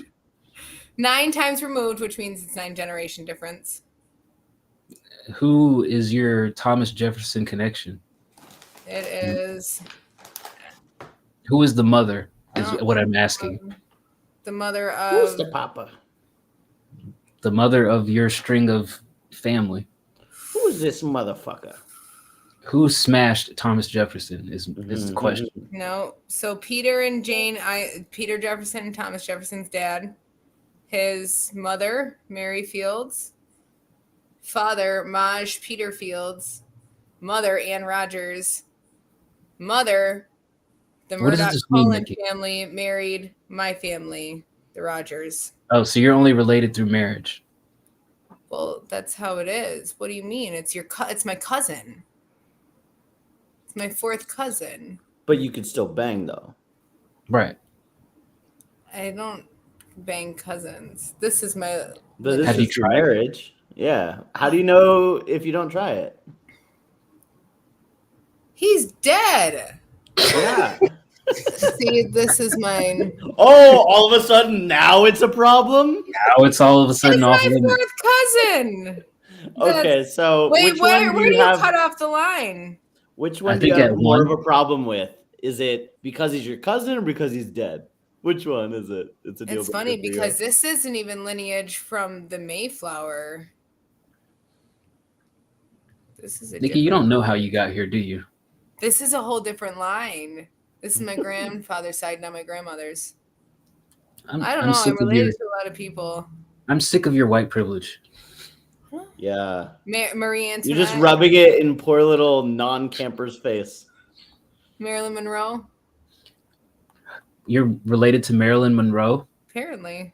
9 times removed, which means it's 9 generation difference. Who is your Thomas Jefferson connection? It is. Who is the mother? Is what I'm asking. The mother Who's of the papa? The mother of your string of family. Who's this motherfucker? Who smashed Thomas Jefferson is the question. No. So Peter and Jane, Peter Jefferson, Thomas Jefferson's dad, his mother, Mary Fields, father, Maj Peter Fields, mother, Ann Rogers, mother, the What does Murdoch this mean, Cullen Nikki? family married my family, the Rogers. Oh, so you're only related through marriage. Well, that's how it is. What do you mean? It's my cousin. It's my fourth cousin. But you could still bang though. Right. I don't bang cousins. This is my. But this Have you is tried? marriage. Yeah. How do you know if you don't try it? He's dead. Yeah. See, this is mine. Oh, all of a sudden now it's a problem? Now it's all of a sudden off It's my limits. fourth cousin. Okay, so Wait, which one where do you cut off the line? Which I one do you think have at more one. of a problem with? Is it because he's your cousin or because he's dead? Which one is it? It's a deal It's breaker funny for you. because this isn't even lineage from the Mayflower. This is a Nikki, you don't know how you got here, do you? This is a whole different line. This is my grandfather's side, not my grandmother's. I don't know. I'm related to a lot of people. I'm sick of your white privilege. Yeah. Marie Antoinette. You're just rubbing it in poor little non-camper's face. Marilyn Monroe. You're related to Marilyn Monroe? Apparently.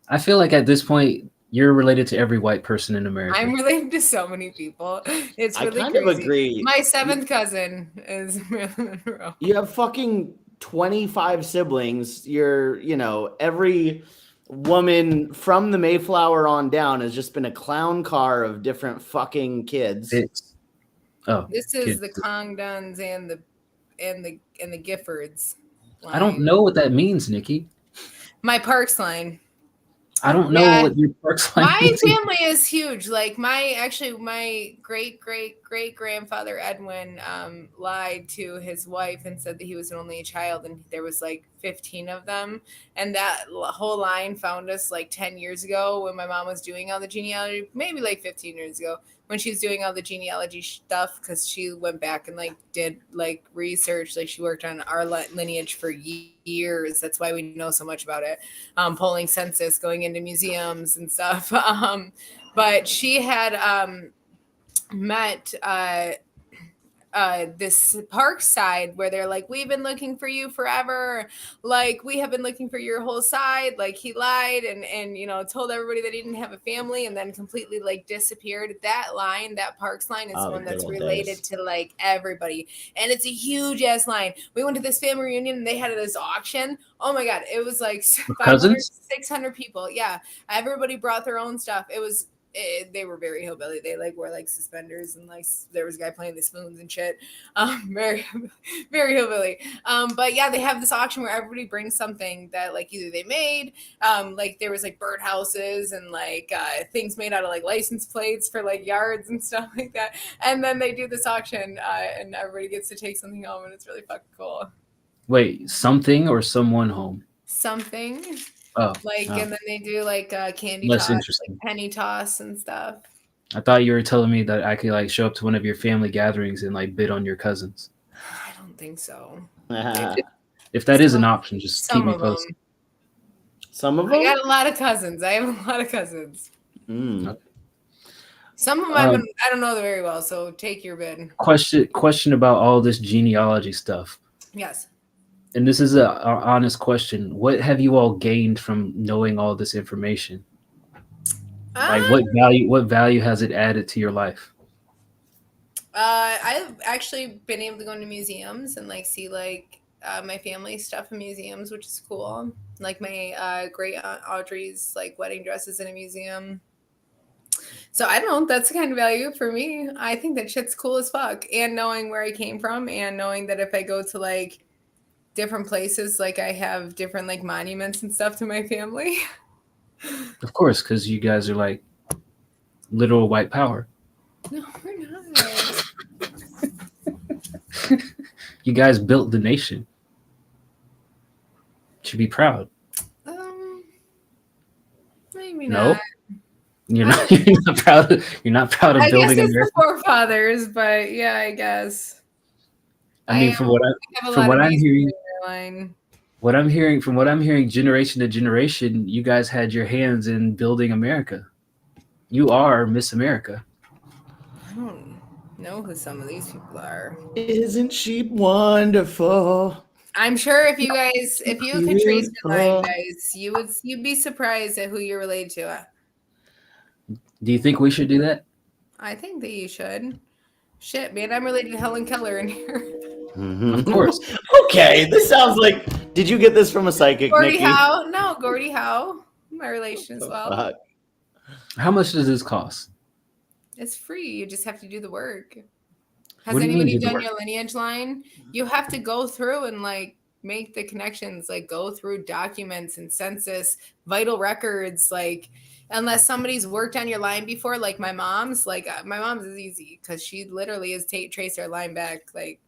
I feel like at this point, you're related to every white person in America. I'm related to so many people. It's really I kind crazy. of agree. My 7th cousin is Marilyn Monroe. You have fucking 25 siblings. Every woman from the Mayflower on down has just been a clown car of different fucking kids. This is the Congdons and the Giffords line. I don't know what that means, Nikki. My Parks line. I don't know what your Parks line means. My family is huge. Like my great grandfather Edwin lied to his wife and said that he was an only child, and there was like 15 of them. And that whole line found us like 10 years ago when my mom was doing all the genealogy, maybe like 15 years ago when she was doing all the genealogy stuff, because she went back and like did like research. Like she worked on our lineage for years. That's why we know so much about it. Polling census, going into museums and stuff. But she had met this park side where they're like, we've been looking for you forever. Like, we have been looking for your whole side. Like, he lied and told everybody that he didn't have a family and then completely like disappeared. That line, that Parks line, is one that's related to like everybody. And it's a huge ass line. We went to this family reunion and they had this auction. Oh my God. It was like 500, 600 people. Yeah. Everybody brought their own stuff. They were very hillbilly. They like wore like suspenders and like there was a guy playing the spoons and shit. Very, very hillbilly. But yeah, they have this auction where everybody brings something that like either they made, like there was like birdhouses and like things made out of like license plates for like yards and stuff like that. And then they do this auction and everybody gets to take something home, and it's really fucking cool. Wait, something or someone home? Something. And then they do like candy less toss, interesting. like penny toss and stuff. I thought you were telling me that I could like show up to one of your family gatherings and like bid on your cousins. don't think so. If that is an option, just keep Some me of them. posted. Some of I them. got a lot of cousins. I have a lot of cousins. Mm. Some of them I don't know very well, so take your bid. Question about all this genealogy stuff. Yes. And this is a honest question. What have you all gained from knowing all this information? Like what value has it added to your life? I've actually been able to go into museums and like see like my family stuff in museums, which is cool. Like my great aunt Audrey's like wedding dresses in a museum. So I don't know. That's the kind of value for me. I think that shit's cool as fuck. And knowing where I came from, and knowing that if I go to like different places, like I have different like monuments and stuff to my family. Of course, because you guys are like literal white power. No, we're not. You guys built the nation. Should be proud. Maybe No, not. you're not. You're not proud. You're not proud of I building guess it's America. the forefathers, but yeah, I guess. I mean, from what I'm hearing, line. from what I'm hearing, generation to generation, you guys had your hands in building America. You are Miss America. I don't know who some of these people are. Isn't she wonderful? I'm sure if you could trace your line, guys, you'd be surprised at who you're related to. Do you think we should do that? I think that you should. Shit, man, I'm related to Helen Keller in here. Mm-hmm. Of course. Okay, this sounds like. Did you get this from a psychic, Gordie Nikki? Howe? No, Gordie Howe. My relation as well. Fuck. How much does this cost? It's free. You just have to do the work. What Has do you mean anybody do the done work? your lineage line? You have to go through and like make the connections, like go through documents and census, vital records, like unless somebody's worked on your line before, like my mom's is easy because she literally has traced her line back like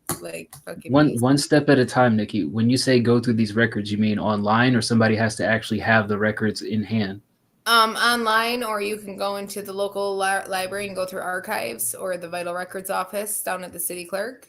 fucking One step at a time, Nikki. When you say go through these records, you mean online, or somebody has to actually have the records in hand? Online, or you can go into the local library and go through archives or the vital records office down at the city clerk.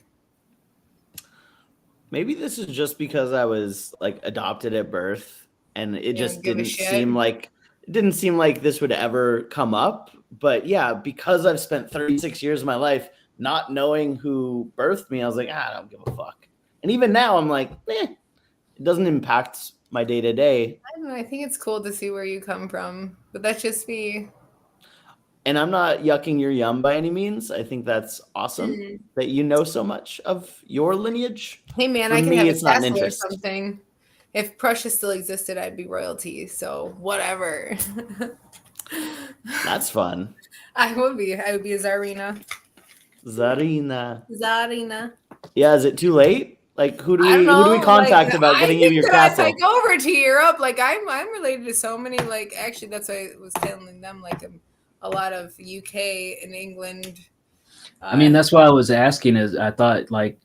Maybe this is just because I was like adopted at birth, and it just give a didn't shit. seem like this would ever come up. But yeah, because I've spent 36 years of my life not knowing who birthed me, I was like, I don't give a fuck. And even now, I'm like, it doesn't impact my day to day. I don't know. I think it's cool to see where you come from, but that's just me. And I'm not yucking your yum by any means. I think that's awesome that you know so much of your lineage. Hey man, For I can me, have it's a not an castle or interest. something. If Prussia still existed, I'd be royalty. So whatever. That's fun. I would be a Tsarina. Zarina. Yeah, is it too late? Like, who do I don't we know, contact like, about getting you your castle? If I go over to Europe, like I'm related to so many. Like actually, that's why I was telling them like a lot of UK and England. I mean, that's why I was asking. Is I thought like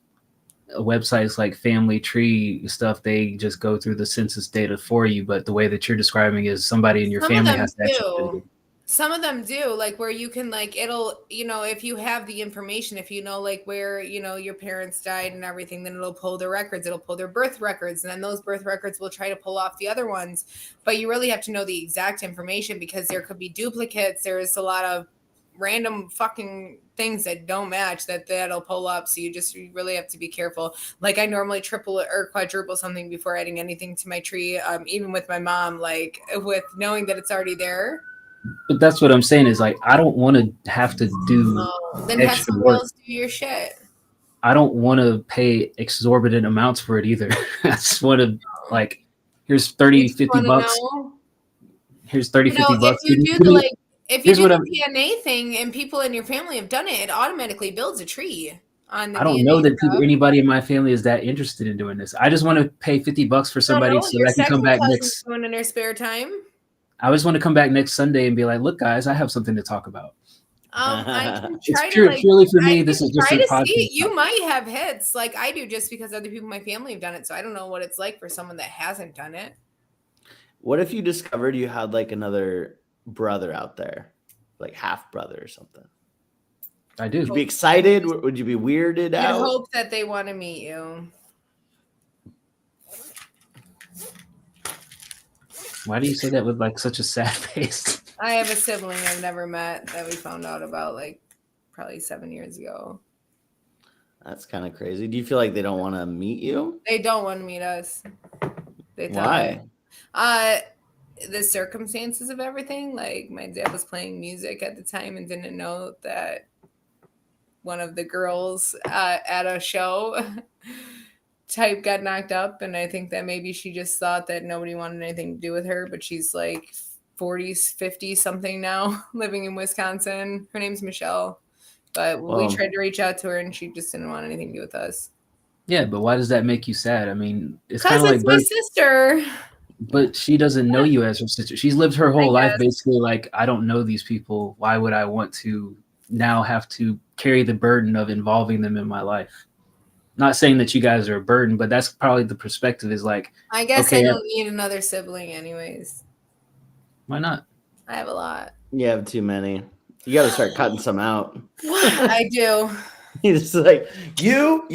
websites like Family Tree stuff, they just go through the census data for you. But the way that you're describing is somebody in your family has to actually. Some of them do, like where you can like it'll, if you have the information, if you know like where your parents died and everything, then it'll pull their records, it'll pull their birth records, and then those birth records will try to pull off the other ones. But you really have to know the exact information because there could be duplicates. There's a lot of random fucking things that don't match that'll pull up. So you really have to be careful. Like I normally triple or quadruple something before adding anything to my tree, even with my mom, like with knowing that it's already there. But that's what I'm saying is like I don't want to have to do then have extra someone work. else do your shit. I don't want to pay exorbitant amounts for it either. I just want to like, here's 30, 50 bucks. Here's 30, 50 bucks. If you do the DNA thing and people in your family have done it, it automatically builds a tree. I don't know that anybody in my family is that interested in doing this. I just want to pay 50 bucks for somebody so I can come back next. Doing in their spare time. I just want to come back next Sunday and be like, look, guys, I have something to talk about. It's purely for me. This is just a podcast. You might have hits like I do just because other people in my family have done it. So I don't know what it's like for someone that hasn't done it. What if you discovered you had like another brother out there, like half brother or something? I do. Would you be excited? Would you be weirded I out? hope that they want to meet you. Why do you say that with like such a sad face? I have a sibling I've never met that we found out about like probably 7 years ago. That's kind of crazy. Do you feel like they don't want to meet you? They don't want to meet us. They Why? The circumstances of everything. Like my dad was playing music at the time and didn't know that one of the girls at a show type got knocked up, and I think that maybe she just thought that nobody wanted anything to do with her, but she's like 40s, 50 something now, living in Wisconsin. Her name's Michelle. But we tried to reach out to her and she just didn't want anything to do with us. Yeah, but why does that make you sad? I mean, it's Because kind of it's like my sister. But she doesn't know you as her sister. She's lived her whole life basically like, I don't know these people. Why would I want to now have to carry the burden of involving them in my life? Not saying that you guys are a burden, but that's probably the perspective is like, I guess okay, I don't need another sibling anyways. Why not? I have a lot. You have too many. You got to start cutting some out. I do. He's like, you,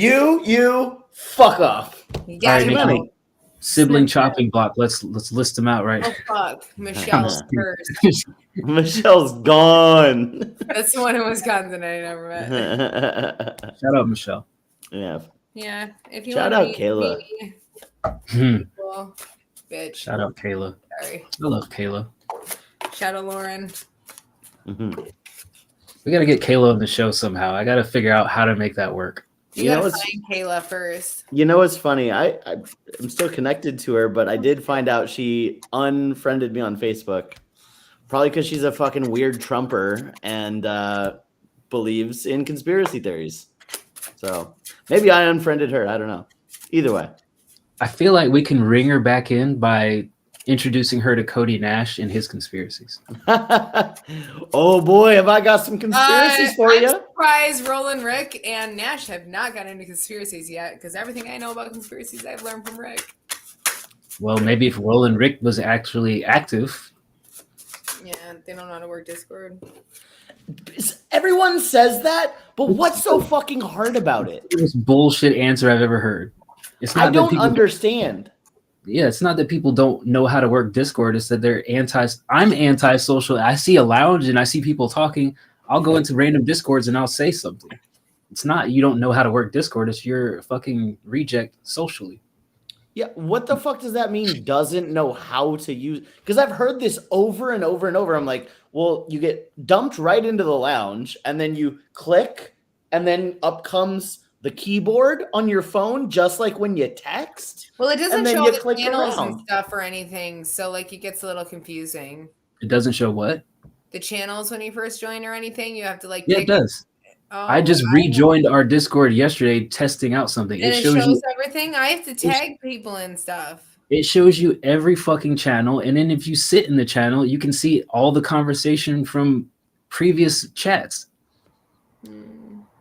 fuck off. You got All right, money. Sibling chopping block. Let's list them out, right? Oh fuck, Michelle's first. Michelle's gone. That's the one in Wisconsin I never met. Shout out, Michelle. Yeah. Yeah. If you Shout want out Kayla. Well, bitch. Shout out Kayla. Sorry. I love Kayla. Shout out Lauren. Mm-hmm. We got to get Kayla on the show somehow. I got to figure out how to make that work. You gotta find Kayla first. You know what's funny? I'm still connected to her, but I did find out she unfriended me on Facebook. Probably because she's a fucking weird Trumper and believes in conspiracy theories. So maybe I unfriended her. I don't know. Either way. I feel like we can ring her back in by introducing her to Cody Nash and his conspiracies. Oh boy, have I got some conspiracies for I'm you. surprised Roland, Rick, and Nash have not gotten into conspiracies yet, because everything I know about conspiracies I've learned from Rick. Well, maybe if Roland Rick was actually active. Yeah, they don't know how to work Discord. Everyone says that, but what's so fucking hard about it? It's the most bullshit answer I've ever heard. It's not I don't understand. Yeah, it's not that people don't know how to work Discord. It's that I'm anti-social. I see a lounge and I see people talking. I'll go into random Discords and I'll say something. It's not you don't know how to work Discord. It's you're a fucking reject socially. Yeah, what the fuck does that mean? Doesn't know how to use? Because I've heard this over and over and over. I'm like, well, you get dumped right into the lounge and then you click and then up comes the keyboard on your phone, just like when you text. Well, it doesn't show you the click channels around. and stuff or anything, so like it gets a little confusing. It doesn't show what? The channels when you first join or anything, you have to like. Yeah, it does. Oh, I just rejoined our Discord yesterday, testing out something. And it shows you everything. I have to tag people and stuff. It shows you every fucking channel, and then if you sit in the channel, you can see all the conversation from previous chats.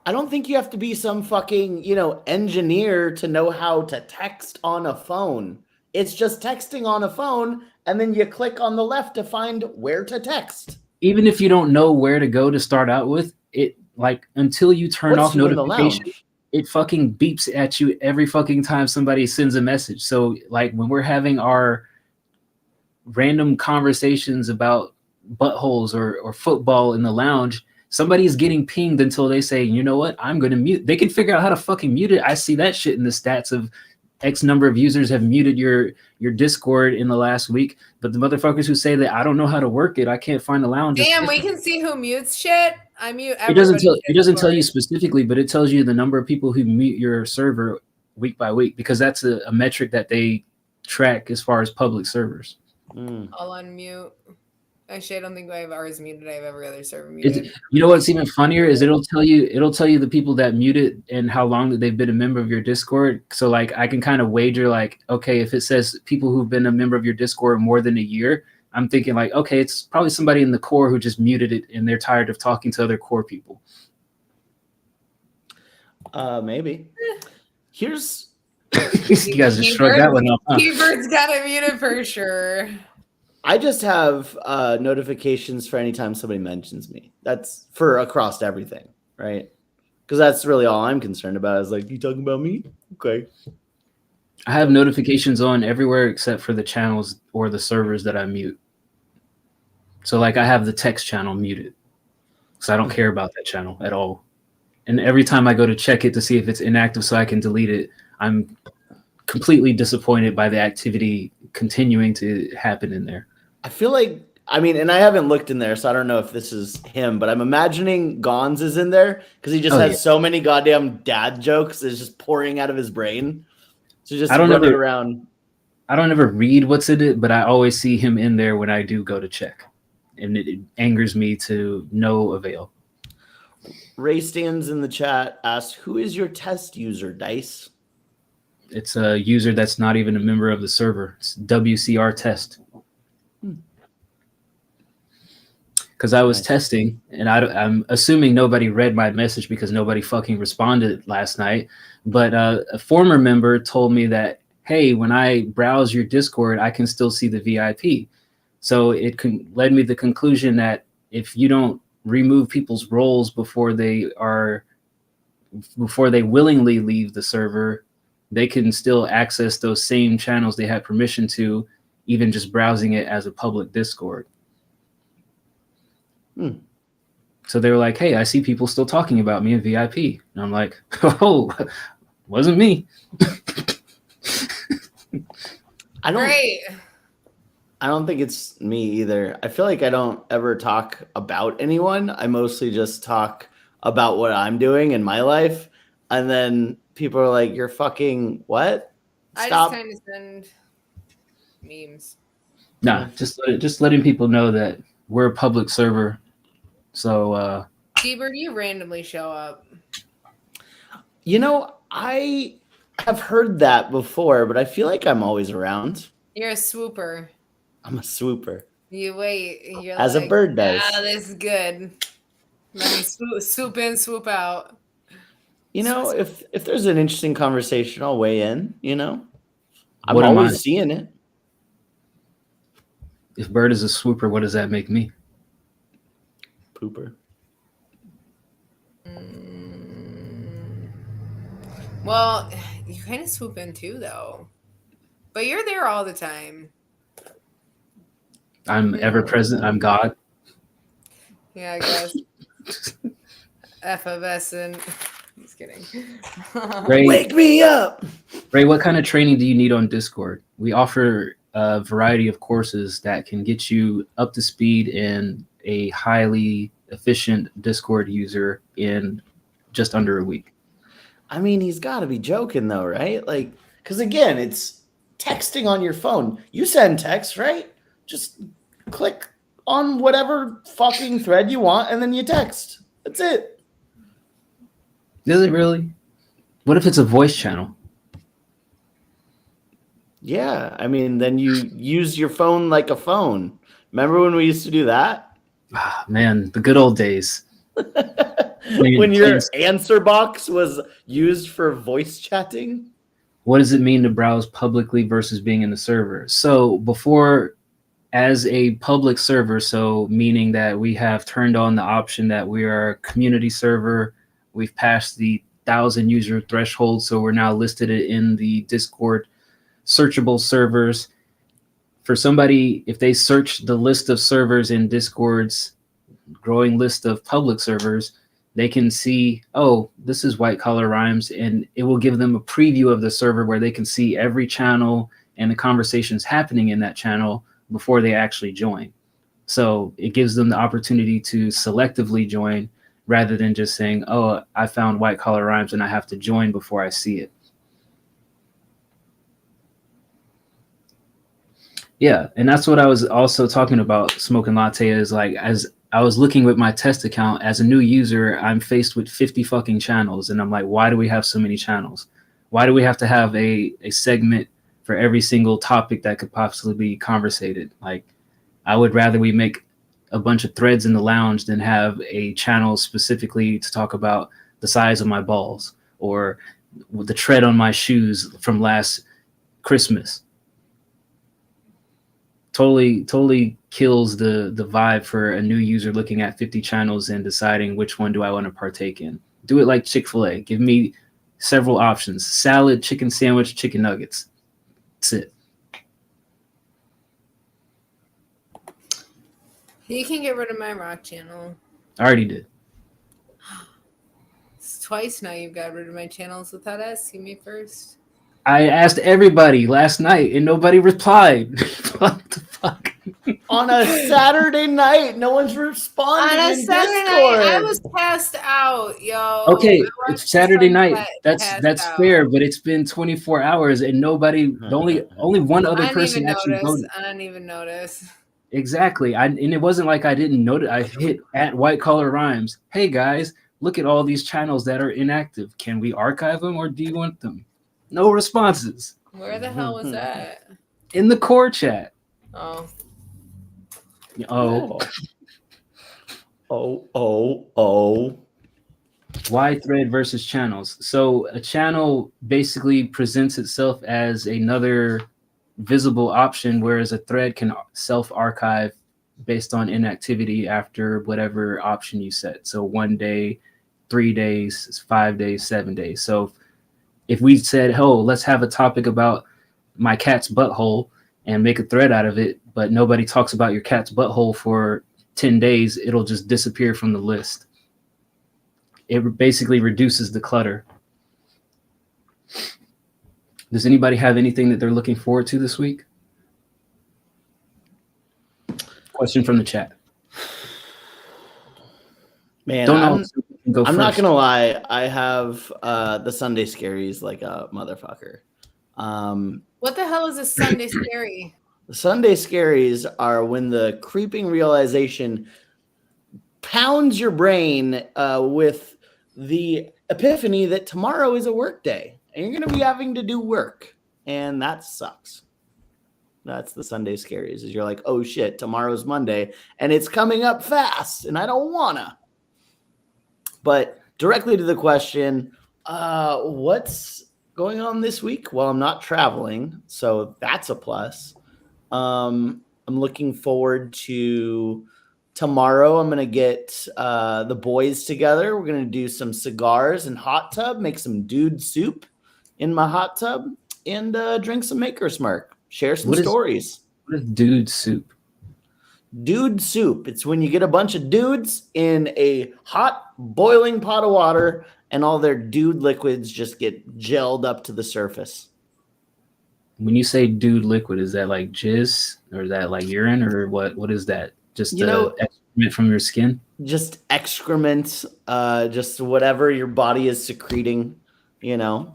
I don't think you have to be some fucking, engineer to know how to text on a phone. It's just texting on a phone, and then you click on the left to find where to text. Even if you don't know where to go to start out with, it like until you turn off notifications, it fucking beeps at you every fucking time somebody sends a message. So like when we're having our random conversations about buttholes or football in the lounge, somebody's getting pinged until they say, you know what, I'm going to mute. They can figure out how to fucking mute it. I see that shit in the stats of X number of users have muted your Discord in the last week. But the motherfuckers who say that I don't know how to work it, I can't find the lounge. Damn, we can see who mutes shit. I mute. It doesn't tell you specifically, but it tells you the number of people who mute your server week by week, because that's a metric that they track as far as public servers. I'll unmute. Actually, I don't think I have ours muted. I have every other server muted. You know what's even funnier is it'll tell you the people that muted and how long that they've been a member of your Discord. So like I can kind of wager like, okay, if it says people who've been a member of your Discord more than a year, I'm thinking like, okay, it's probably somebody in the core who just muted it and they're tired of talking to other core people. Maybe. Here's you guys just shrugged that one off. Huh? Keybird's got it muted for sure. I just have notifications for anytime somebody mentions me. That's for across everything. right? Because that's really all I'm concerned about is like, you talking about me? Okay. I have notifications on everywhere except for the channels or the servers that I mute. So like I have the text channel muted because I don't care about that channel at all. And every time I go to check it to see if it's inactive so I can delete it, I'm completely disappointed by the activity continuing to happen in there. I feel like, I mean, and I haven't looked in there, so I don't know if this is him, but I'm imagining Gons is in there because he just has so many goddamn dad jokes that's just pouring out of his brain. So just running around. I don't ever read what's in it, but I always see him in there when I do go to check. And it angers me to no avail. Ray Stands in the chat asked, who is your test user, Dice? It's a user that's not even a member of the server. It's WCR test. Because I was testing, and I'm assuming nobody read my message because nobody fucking responded last night. But a former member told me that, hey, when I browse your Discord, I can still see the VIP. So it led me to the conclusion that if you don't remove people's roles before they willingly leave the server, they can still access those same channels they had permission to, even just browsing it as a public Discord. So they were like, hey, I see people still talking about me in VIP. And I'm like, oh, wasn't me. I don't think it's me either. I feel like I don't ever talk about anyone. I mostly just talk about what I'm doing in my life. And then people are like, you're fucking what? Stop. I just kind of send memes. Nah, just letting people know that we're a public server. So, T-Bird, you randomly show up. You know, I have heard that before, but I feel like I'm always around. You're a swooper. I'm a swooper. You wait. You're as like, a bird does. Ah, this is good. Let me swoop in, swoop out. You know, if there's an interesting conversation, I'll weigh in. You know, I'm always seeing it. If Bird is a swooper, what does that make me? Pooper. Well, you kind of swoop in too, though. But you're there all the time. I'm ever present. I'm God. Yeah, I guess. Effervescent. Just kidding. Ray, wake me up. Ray, what kind of training do you need on Discord? We offer a variety of courses that can get you up to speed in a highly efficient Discord user in just under a week. I mean, he's got to be joking though, right? Like, because again, it's texting on your phone. You send text, right? Just click on whatever fucking thread you want and then you text. That's it. Is it really? What if it's a voice channel? Yeah, I mean, then you use your phone like a phone. Remember when we used to do that? Ah, man, the good old days. When your answer box was used for voice chatting? What does it mean to browse publicly versus being in the server? So before, as a public server, so meaning that we have turned on the option that we are a community server, we've passed the 1,000 user threshold, so we're now listed in the Discord searchable servers. For somebody, if they search the list of servers in Discord's growing list of public servers, they can see, oh, this is White Collar Rhymes, and it will give them a preview of the server where they can see every channel and the conversations happening in that channel before they actually join. So it gives them the opportunity to selectively join rather than just saying, oh, I found White Collar Rhymes and I have to join before I see it. Yeah, and that's what I was also talking about, Smoking Latte, is like, as I was looking with my test account, as a new user, I'm faced with 50 fucking channels. And I'm like, why do we have so many channels? Why do we have to have a segment for every single topic that could possibly be conversated? Like, I would rather we make a bunch of threads in the lounge than have a channel specifically to talk about the size of my balls or the tread on my shoes from last Christmas. totally kills the vibe for a new user looking at 50 channels and deciding which one do I want to partake in. Do it like Chick-fil-A. Give me several options: salad, chicken sandwich, chicken nuggets. That's it. You can get rid of my rock channel. I already did. It's twice now you've got rid of my channels without asking me first. I asked everybody last night and nobody replied. What the fuck? On a Saturday night, no one's responding On a in Saturday Discord. night, I was passed out, yo. Okay, I watched it's Saturday night. Sunset That's passed out. fair, but it's been 24 hours and nobody. Only one other I didn't person even actually notice. voted. I didn't even notice. Exactly. And it wasn't like I didn't notice. I hit at White Collar Rhymes. Hey guys, look at all these channels that are inactive. Can we archive them or do you want them? No responses. Where the hell was that? In the core chat. Oh. Oh. Oh. Why thread versus channels? So a channel basically presents itself as another visible option, whereas a thread can self-archive based on inactivity after whatever option you set. So 1 day, 3 days, 5 days, 7 days. So if we said, oh, let's have a topic about my cat's butthole and make a thread out of it, but nobody talks about your cat's butthole for 10 days, it'll just disappear from the list. It basically reduces the clutter. Does anybody have anything that they're looking forward to this week? Question from the chat. Man, I'm not gonna lie. I have the Sunday scaries like a motherfucker. What the hell is a Sunday scary? The Sunday scaries are when the creeping realization pounds your brain with the epiphany that tomorrow is a work day and you're going to be having to do work. And that sucks. That's the Sunday scaries, is you're like, oh shit, tomorrow's Monday and it's coming up fast and I don't wanna. But directly to the question, what's going on this week? Well, I'm not traveling, so that's a plus. I'm looking forward to tomorrow. I'm going to get the boys together. We're going to do some cigars and hot tub, make some dude soup in my hot tub, and drink some Maker's Mark. Share some stories. What is dude soup? Dude soup. It's when you get a bunch of dudes in a hot, boiling pot of water, and all their dude liquids just get gelled up to the surface. When you say dude liquid, is that like jizz or is that like urine or what? What is that? Just excrement from your skin? Just excrement, just whatever your body is secreting, Yeah.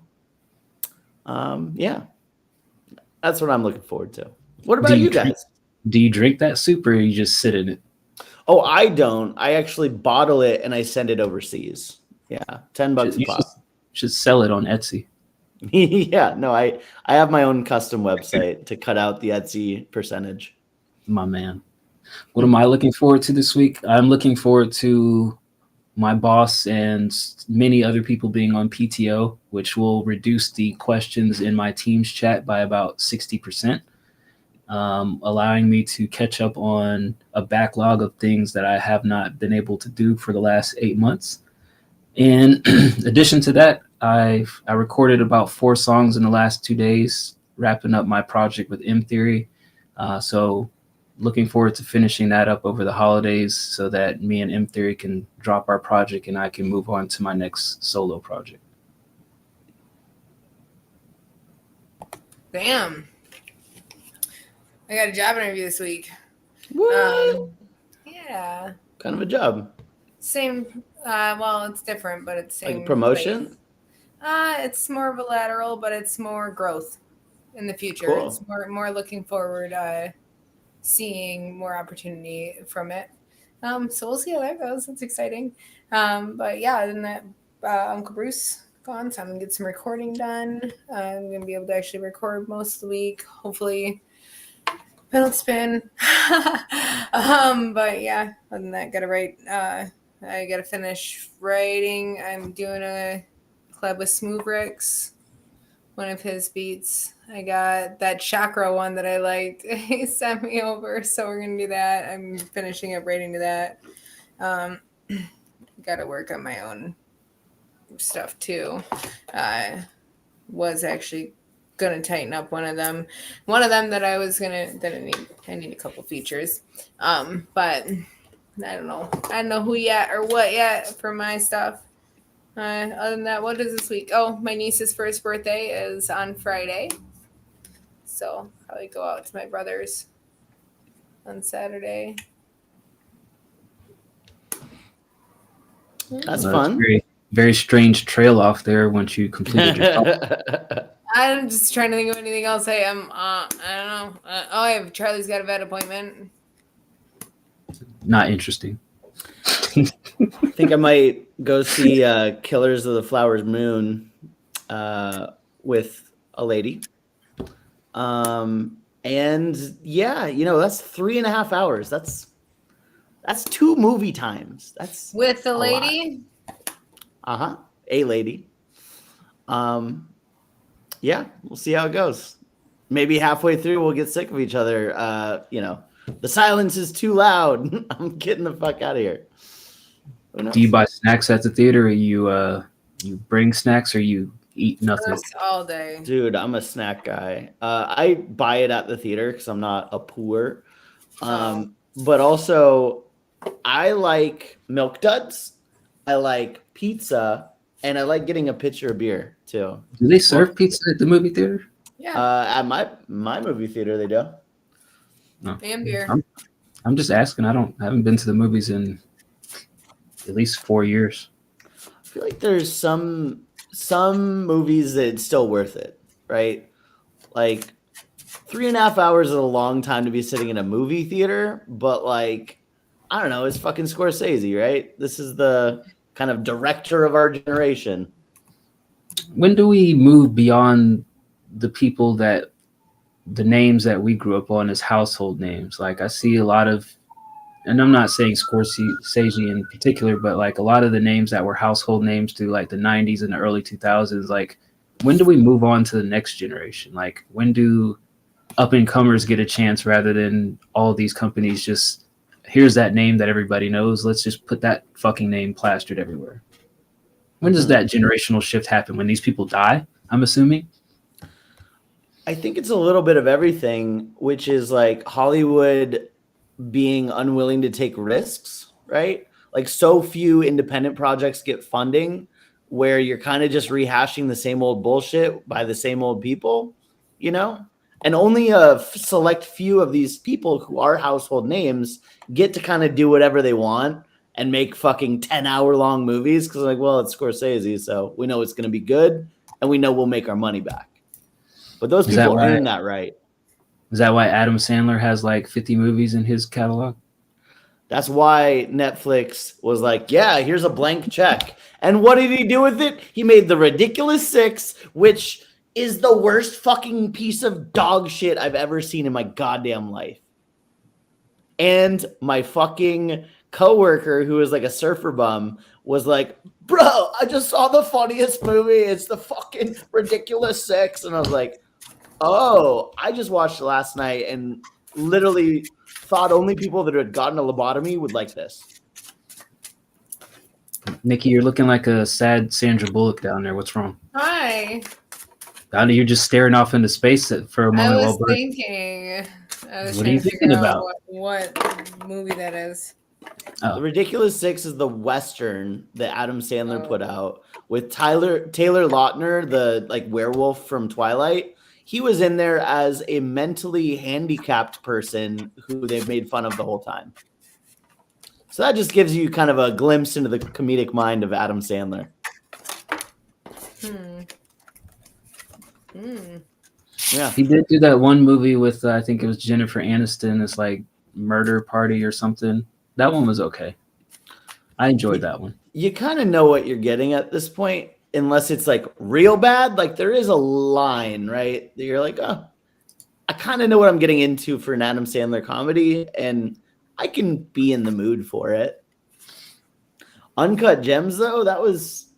That's what I'm looking forward to. What about you guys? Do you drink that soup or you just sit in it? Oh, I don't. I actually bottle it and I send it overseas. Yeah, $10 a pop. Should sell it on Etsy. Yeah, no, I have my own custom website to cut out the Etsy percentage. My man. What am I looking forward to this week? I'm looking forward to my boss and many other people being on PTO, which will reduce the questions in my Teams chat by about 60%, allowing me to catch up on a backlog of things that I have not been able to do for the last 8 months. In addition to that, I recorded about 4 songs in the last 2 days, wrapping up my project with M Theory. So looking forward to finishing that up over the holidays so that me and M Theory can drop our project and I can move on to my next solo project. Damn. I got a job interview this week. Yeah. Kind of a job. Same. Well, it's different, but it's same. Like a promotion? It's more of a lateral, but it's more growth in the future. Cool. It's more looking forward, seeing more opportunity from it. So we'll see how that goes. It's exciting. But yeah, other than that, Uncle Bruce gone, so I'm gonna get some recording done. I'm gonna be able to actually record most of the week, hopefully. Pedal spin. But yeah, other than that, gotta write. I gotta finish writing. I'm doing a collab with Smooth Ricks. one of his beats. I got that chakra one that I liked. He sent me over, so we're gonna do that. I'm finishing up writing to that. Got to work on my own stuff too. I was actually gonna tighten up one of them that I was gonna that I need a couple features. But I don't know who yet or what yet for my stuff. Other than that, what is this week? Oh, my niece's first birthday is on Friday, so probably go out to my brother's on Saturday. That's fun. Very, very strange trail off there once you completed your I'm just trying to think of anything else. I am. I don't know. I have Charlie's got a vet appointment. Not interesting. I think I might go see Killers of the Flower Moon with a lady. And yeah, that's 3.5 hours. That's 2 movie times. That's With the lady? A lady. Yeah, we'll see how it goes. Maybe halfway through we'll get sick of each other. The silence is too loud. I'm getting the fuck out of here. Do you buy snacks at the theater, or you bring snacks, or you eat nothing? All day. Dude, I'm a snack guy. I buy it at the theater because I'm not a poor. But also, I like Milk Duds. I like pizza. And I like getting a pitcher of beer, too. Do they serve pizza at the movie theater? Yeah. At my movie theater, they do. No. And beer. I'm just asking. I haven't been to the movies in at least 4 years. I feel like there's some movies that it's still worth it, right? Like 3.5 hours is a long time to be sitting in a movie theater, but like, I don't know, it's fucking Scorsese, right? This is the kind of director of our generation. When do we move beyond the names that we grew up on as household names? Like I see a lot of, and I'm not saying Scorsese in particular, but like a lot of the names that were household names through like the 90s and the early 2000s, like when do we move on to the next generation? Like when do up and comers get a chance rather than all these companies just, here's that name that everybody knows, let's just put that fucking name plastered everywhere? When does that generational shift happen? When these people die, I'm assuming? I think it's a little bit of everything, which is like Hollywood being unwilling to take risks, right? Like so few independent projects get funding where you're kind of just rehashing the same old bullshit by the same old people, And only a select few of these people who are household names get to kind of do whatever they want and make fucking 10-hour-long movies because like, well, it's Scorsese, so we know it's going to be good and we know we'll make our money back. But those people earn that right. Is that why Adam Sandler has like 50 movies in his catalog? That's why Netflix was like, yeah, here's a blank check. And what did he do with it? He made The Ridiculous Six, which is the worst fucking piece of dog shit I've ever seen in my goddamn life. And my fucking coworker, who is like a surfer bum, was like, bro, I just saw the funniest movie. It's The fucking Ridiculous Six. And I was like, oh, I just watched it last night and literally thought only people that had gotten a lobotomy would like this. Nikki, you're looking like a sad Sandra Bullock down there. What's wrong? Hi. Donnie, you're just staring off into space for a moment. I was thinking. What are you thinking about? What movie that is? The Ridiculous Six is the Western that Adam Sandler put out with Taylor Lautner, the like werewolf from Twilight. He was in there as a mentally handicapped person who they've made fun of the whole time. So that just gives you kind of a glimpse into the comedic mind of Adam Sandler. Yeah, he did do that one movie with I think it was Jennifer Aniston. It's like Murder Party or something. That one was okay. I enjoyed that one. You kind of know what you're getting at this point, unless it's like real bad. Like there is a line, right? That you're like, oh, I kind of know what I'm getting into for an Adam Sandler comedy, and I can be in the mood for it. Uncut Gems, though, that was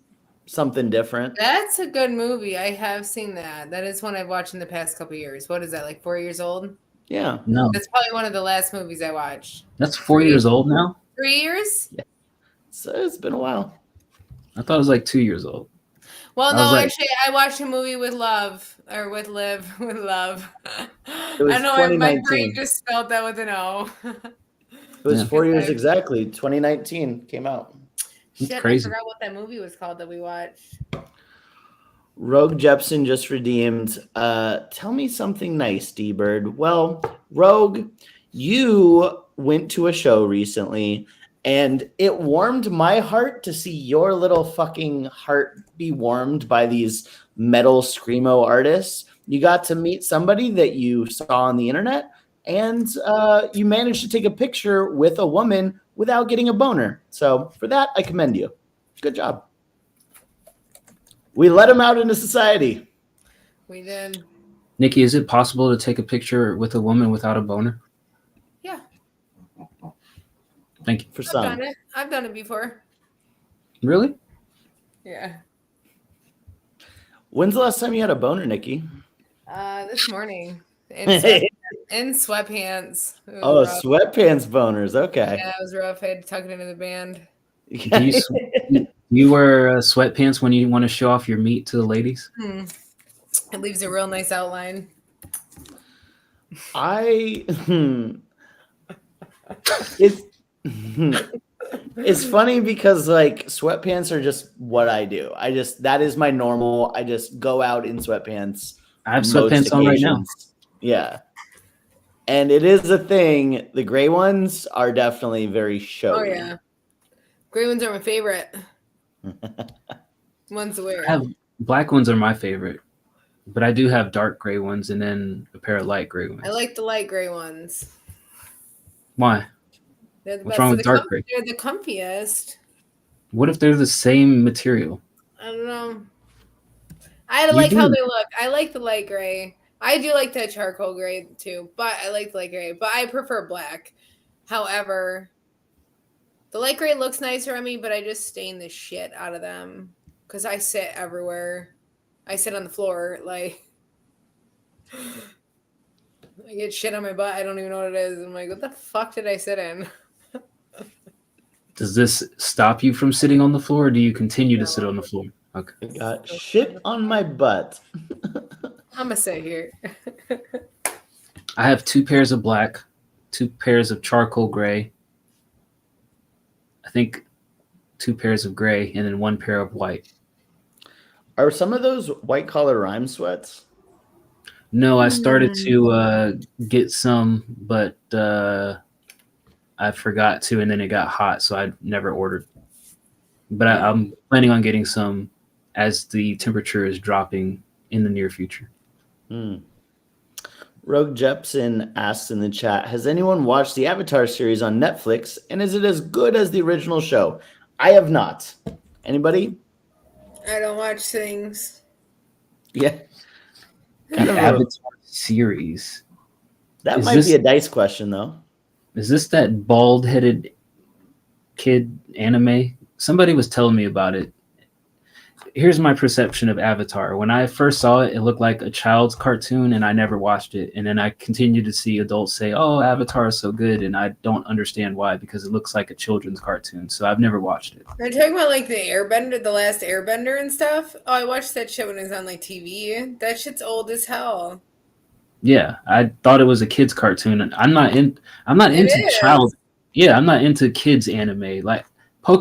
something different. That's a good movie. I have seen that. That is one I've watched in the past couple years. What is that, like 4 years old? Yeah. No, That's probably one of the last movies I watched. that's 4 years old now. 3 years? So it's been a while. I thought it was like 2 years old. Well, I was no, like- actually, I watched a movie with Love, or with Liv, with Love. It was I know my 2019. brain just spelled that with an O. It was Yeah. 4 years exactly. 2019 came out. Shit, I crazy. forgot what that movie was called that we watched. Rogue Jepson just redeemed. Tell me something nice, D-Bird. Well, Rogue, you went to a show recently, and it warmed my heart to see your little fucking heart be warmed by these metal screamo artists. You got to meet somebody that you saw on the internet, and you managed to take a picture with a woman without getting a boner. So for that, I commend you. Good job. We let him out into society. We did. Nikki, is it possible to take a picture with a woman without a boner? Yeah, Thank you. For I've some. done it. I've done it before. Really? Yeah. When's the last time you had a boner, Nikki? This morning in sweatpants. It was Oh, rough. sweatpants boners. Okay. Yeah, it was rough. I had to tuck it into the band. Do you wear sweatpants when you want to show off your meat to the ladies? It leaves a real nice outline. It's it's funny because like sweatpants are just what I do. That is my normal. I just go out in sweatpants. I have most sweatpants on right now. occasions. Yeah. And it is a thing. The gray ones are definitely very showy. Oh yeah, gray ones are my favorite. Ones to wear. Black ones are my favorite, but I do have dark gray ones and then a pair of light gray ones. I like the light gray ones. Why? They're the What's best. wrong So with dark gray? They're the comfiest. What if they're the same material? I don't know. I You like how do. they look. I like the light gray. I do like the charcoal gray too, but I like the light gray. But I prefer black. However, the light gray looks nicer on me, but I just stain the shit out of them because I sit everywhere. I sit on the floor like I get shit on my butt. I don't even know what it is. I'm like, what the fuck did I sit in? Does this stop you from sitting on the floor, or do you continue to sit on the floor? Okay. I got shit on my butt. I'm gonna sit here. I have 2 pairs of black, 2 pairs of charcoal gray. I think 2 pairs of gray, and then 1 pair of white. Are some of those white collar rhyme sweats? No, I started to get some, but I forgot to, and then it got hot, so I never ordered. But I'm planning on getting some as the temperature is dropping in the near future. Rogue Jepson asks in the chat, has anyone watched the Avatar series on Netflix, and is it as good as the original show? I have not. Anybody? I don't watch things. Yeah. Kind of Avatar series. that Is might this- be a dice question, though. Is this that bald-headed kid anime? Somebody was telling me about it. Here's my perception of Avatar. When I first saw it, it looked like a child's cartoon, and I never watched it. And then I continued to see adults say, "Oh, Avatar is so good," and I don't understand why, because it looks like a children's cartoon. So I've never watched it. Are you talking about like the Airbender, the last Airbender and stuff? Oh, I watched that shit when it was on like TV. That shit's old as hell. Yeah, I thought it was a kids cartoon, and I'm not into is. child. Yeah, I'm not into kids anime. Like,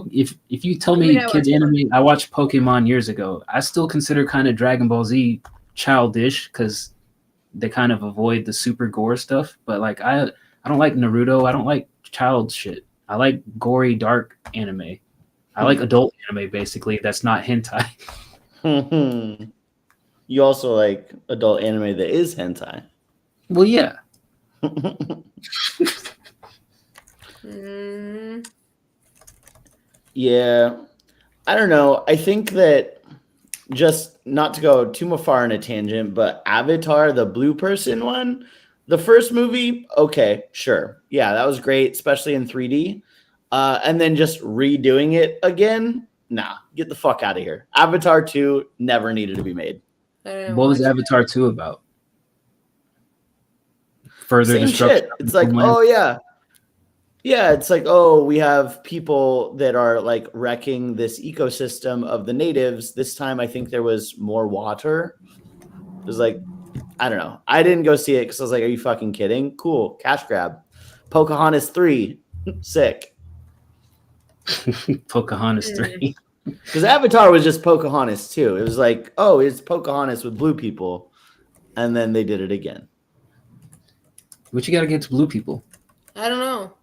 if you tell me I kids anime, I watched Pokemon years ago. I still consider kind of Dragon Ball Z childish because they kind of avoid the super gore stuff. But like, I don't like Naruto. I don't like child shit. I like gory, dark anime. I like adult anime, basically. That's not hentai. You also like adult anime that is hentai. Well, yeah. Yeah. I don't know. I think that, just not to go too far in a tangent, but Avatar, the blue person one, the first movie, okay, sure. Yeah, that was great, especially in 3D. And then just redoing it again nah, get the fuck out of here. Avatar 2 never needed to be made. I didn't What was watch it. Avatar 2 about? Further Same destruction. shit. It's like, oh yeah. Yeah, it's like, oh, we have people that are like wrecking this ecosystem of the natives. This time I think there was more water. It was like, I don't know. I didn't go see it because I was like, are you fucking kidding? Cool. Cash grab. Pocahontas 3. Sick. Pocahontas 3. Because Avatar was just Pocahontas too. It was like, oh, it's Pocahontas with blue people. And then they did it again. What you got against blue people? I don't know.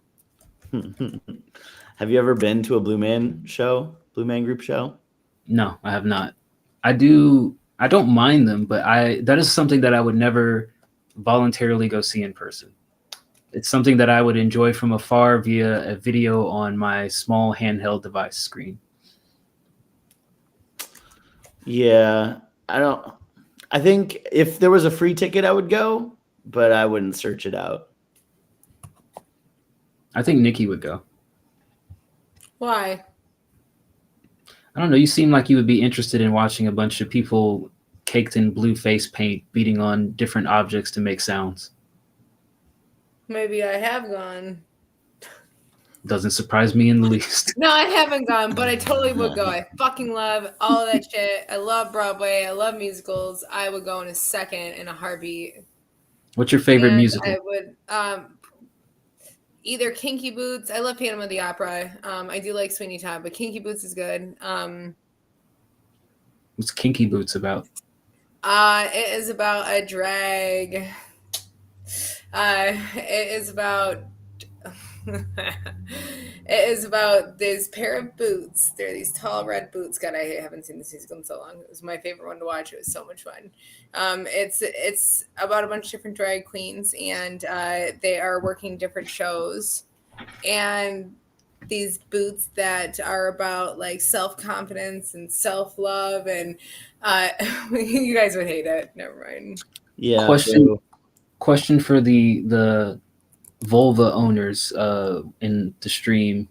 Have you ever been to a Blue Man group show? No, I have not. I don't mind them, but that is something that I would never voluntarily go see in person. It's something that I would enjoy from afar via a video on my small handheld device screen. Yeah, I think if there was a free ticket, I would go, but I wouldn't search it out. I think Nikki would go. Why? I don't know. You seem like you would be interested in watching a bunch of people caked in blue face paint beating on different objects to make sounds. Maybe I have gone. Doesn't surprise me in the least. No, I haven't gone, but I totally would go. I fucking love all of that shit. I love Broadway. I love musicals. I would go in a second, in a heartbeat. What's your favorite And musical? I would either Kinky Boots. I love Phantom of the Opera. I do like Sweeney Todd, but Kinky Boots is good. What's Kinky Boots about? It is about a drag. It is about this pair of boots. They're these tall red boots. God, I haven't seen this musical in so long. It was my favorite one to watch. It was so much fun. It's about a bunch of different drag queens, and they are working different shows. And these boots that are about like self-confidence and self-love, and you guys would hate it. Never mind. Yeah. Question for the vulva owners in the stream: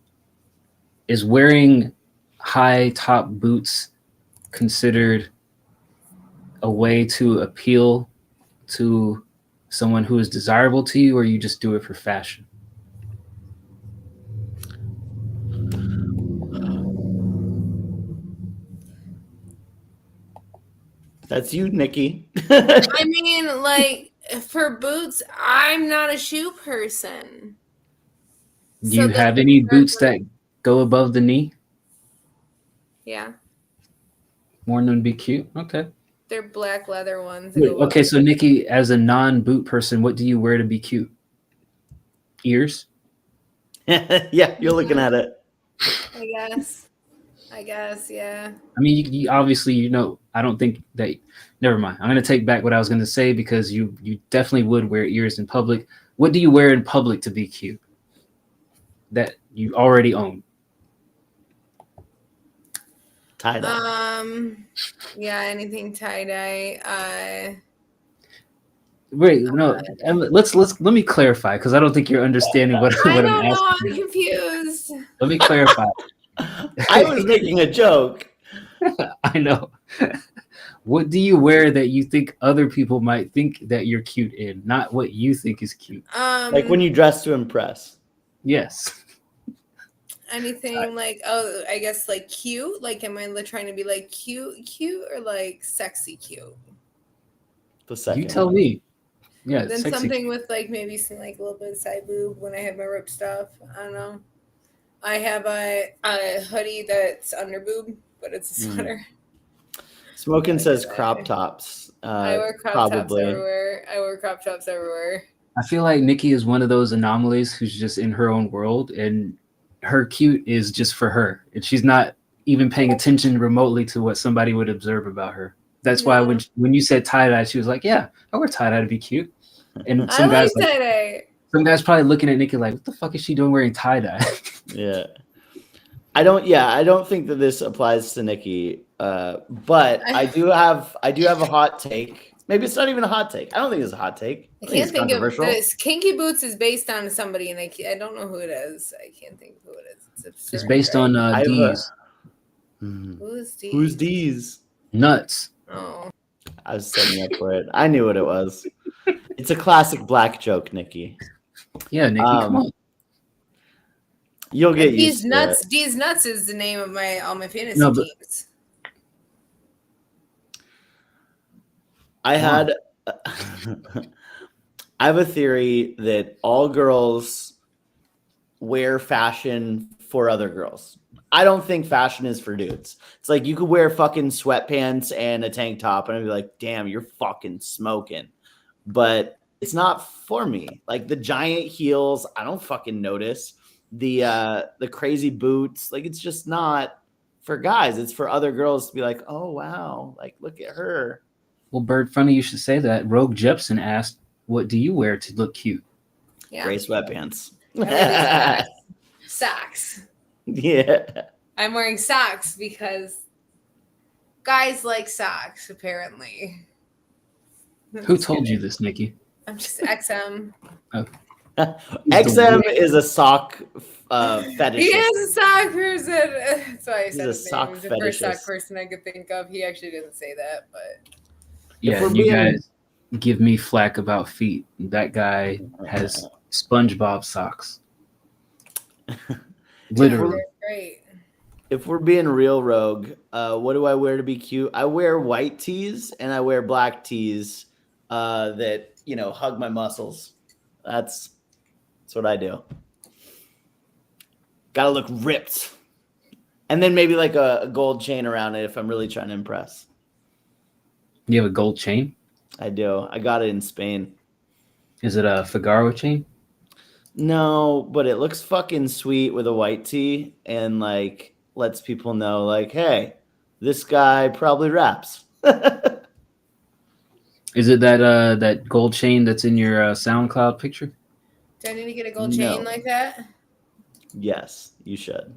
is wearing high top boots considered a way to appeal to someone who is desirable to you, or you just do it for fashion? That's you, Nikki. I mean, like, for boots, I'm not a shoe person. Do you have any boots that go above the knee? Yeah. Worn them to be cute? Okay. They're black leather ones. Wait, okay, so Nikki, as a non-boot person, what do you wear to be cute? Ears? Yeah, you're looking at it. I guess, yeah. I mean, you obviously, I don't think that. Never mind. I'm going to take back what I was going to say, because you definitely would wear ears in public. What do you wear in public to be cute that you already own? Tie-dye. Yeah, anything tie-dye. Wait, no. Let me clarify, because I don't think you're understanding what I I'm don't know. asking. I'm confused. Let me clarify. I was making a joke. I know. What do you wear that you think other people might think that you're cute in, not what you think is cute? Like when you dress to impress. Yes. Anything like, I guess like cute. Like, am I trying to be like cute, or like sexy cute? The second. You tell me. Yeah. Then sexy. something with like maybe some like a little bit of side boob when I have my rip stuff. I don't know. I have a hoodie that's under boob, but it's a sweater. Smoking says crop tops. I wear crop tops everywhere. I feel like Nikki is one of those anomalies who's just in her own world, and her cute is just for her, and she's not even paying attention remotely to what somebody would observe about her. That's why when you said tie-dye, she was like, yeah, I wear tie-dye to be cute. And some guys probably looking at Nikki like, what the fuck is she doing wearing tie-dye? Yeah. I don't think that this applies to Nikki. But I do have a hot take. Maybe it's not even a hot take. I don't think it's a hot take. I can't think of this. Kinky Boots is based on somebody, and I don't know who it is. I can't think of who it is. It's based on D's. Who's these? Who's these? Nuts. Oh. I was setting you up for it. I knew what it was. It's a classic black joke, Nikki. Yeah, Nikki, come on. You'll get used These to nuts. it. These nuts is the name of all my fantasy No, but- teams. I had. I have a theory that all girls wear fashion for other girls. I don't think fashion is for dudes. It's like you could wear fucking sweatpants and a tank top, and I'd be like, "Damn, you're fucking smoking." But it's not for me. Like the giant heels, I don't fucking notice. The crazy boots, like it's just not for guys. It's for other girls to be like, "Oh wow, like look at her." Well, Bird, funny you should say that. Rogue Jepson asked, "What do you wear to look cute?" Yeah. Gray sweatpants. Socks. Yeah. I'm wearing socks because guys like socks, apparently. Who told you this, Nikki? I'm just XM. XM is a sock fetishist. He is a sock person. That's why I He's said a his sock name. He's the first sock fetishist. person I could think of. He actually didn't say that, but Yeah, we're and you being- guys give me flack about feet. That guy has SpongeBob socks. Literally. they're great. If we're being real, Rogue, what do I wear to be cute? I wear white tees and I wear black tees that, hug my muscles. That's what I do. Gotta look ripped. And then maybe like a gold chain around it if I'm really trying to impress. You have a gold chain? I do. I got it in Spain. Is it a Figaro chain? No, but it looks fucking sweet with a white tee and like lets people know like, hey, this guy probably raps. Is it that gold chain that's in your SoundCloud picture? Do I need to get a gold No. chain like that? Yes, you should.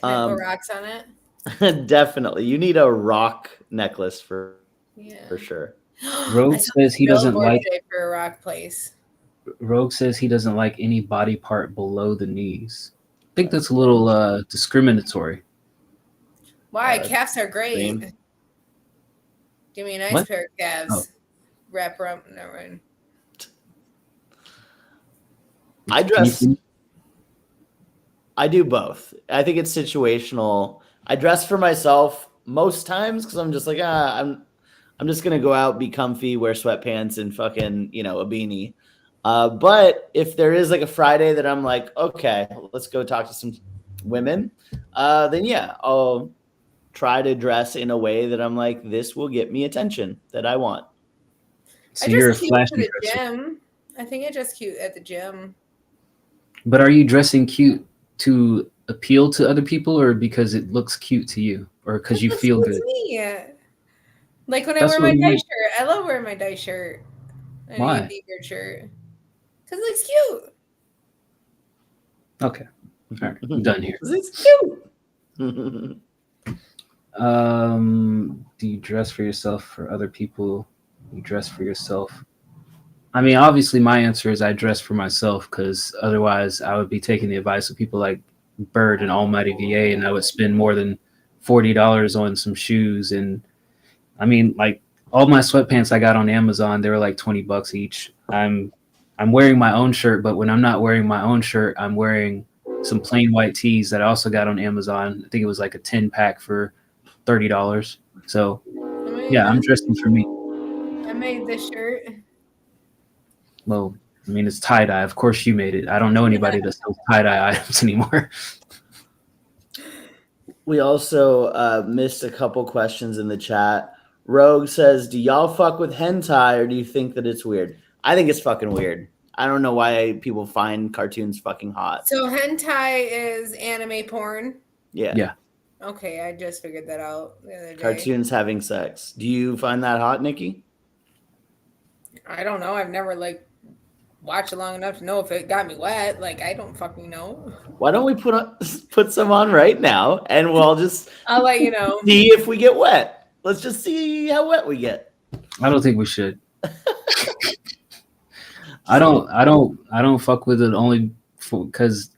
Can I put rocks on it? Definitely. You need a rock necklace for Yeah. sure. Rogue I saw says he doesn't billboard like today for a rock place. Rogue says he doesn't like any body part below the knees. I think that's a little discriminatory. Why? Calves are great. same. Give me a nice What? pair of calves. Oh. Wrap around. Never mind. I Can dress. you- I do both. I think it's situational. I dress for myself most times because I'm just like, I'm just gonna go out, be comfy, wear sweatpants and fucking, a beanie. But if there is like a Friday that I'm like, okay, let's go talk to some women, then yeah, I'll try to dress in a way that I'm like, this will get me attention that I want. So I you're a dress cute to flashy the dresser. gym. I think I dress cute at the gym. But are you dressing cute to appeal to other people or because it looks cute to you or because you feel good? Me. Like when I That's wear what my we dye mean. shirt. I love wearing my dye shirt. And Why? a beaver shirt. Because it looks cute. Okay. All right. I'm done here. It's cute. Do you dress for yourself for other people? You dress for yourself? I mean, obviously my answer is I dress for myself because otherwise I would be taking the advice of people like Bird and Almighty VA and I would spend more than $40 on some shoes. And I mean, like all my sweatpants I got on Amazon, they were like $20 each. I'm wearing my own shirt, but when I'm not wearing my own shirt, I'm wearing some plain white tees that I also got on Amazon. I think it was like a 10-pack for $30. So yeah, I'm dressing for me. I made this shirt. Well, I mean, it's tie-dye. Of course you made it. I don't know anybody that sells tie-dye items anymore. We also missed a couple questions in the chat. Rogue says, do y'all fuck with hentai or do you think that it's weird? I think it's fucking weird. I don't know why people find cartoons fucking hot. So hentai is anime porn. Yeah. Yeah. Okay, I just figured that out the other day. Cartoons having sex. Do you find that hot, Nikki? I don't know. I've never watched it long enough to know if it got me wet. I don't fucking know. Why don't we put some on right now and we'll just I'll let you know. see if we get wet. Let's just see how wet we get. I don't think we should. I don't fuck with it only because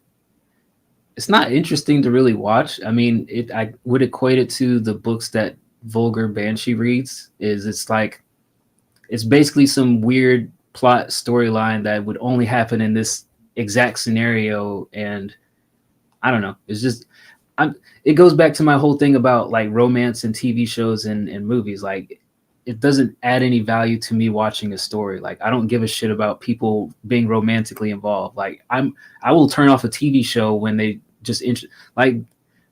it's not interesting to really watch. I mean, I would equate it to the books that Vulgar Banshee reads. It's basically some weird plot storyline that would only happen in this exact scenario, and I don't know. It's just it goes back to my whole thing about like romance and TV shows and movies. Like, it doesn't add any value to me watching a story. Like, I don't give a shit about people being romantically involved. Like, I will turn off a TV show when they just like,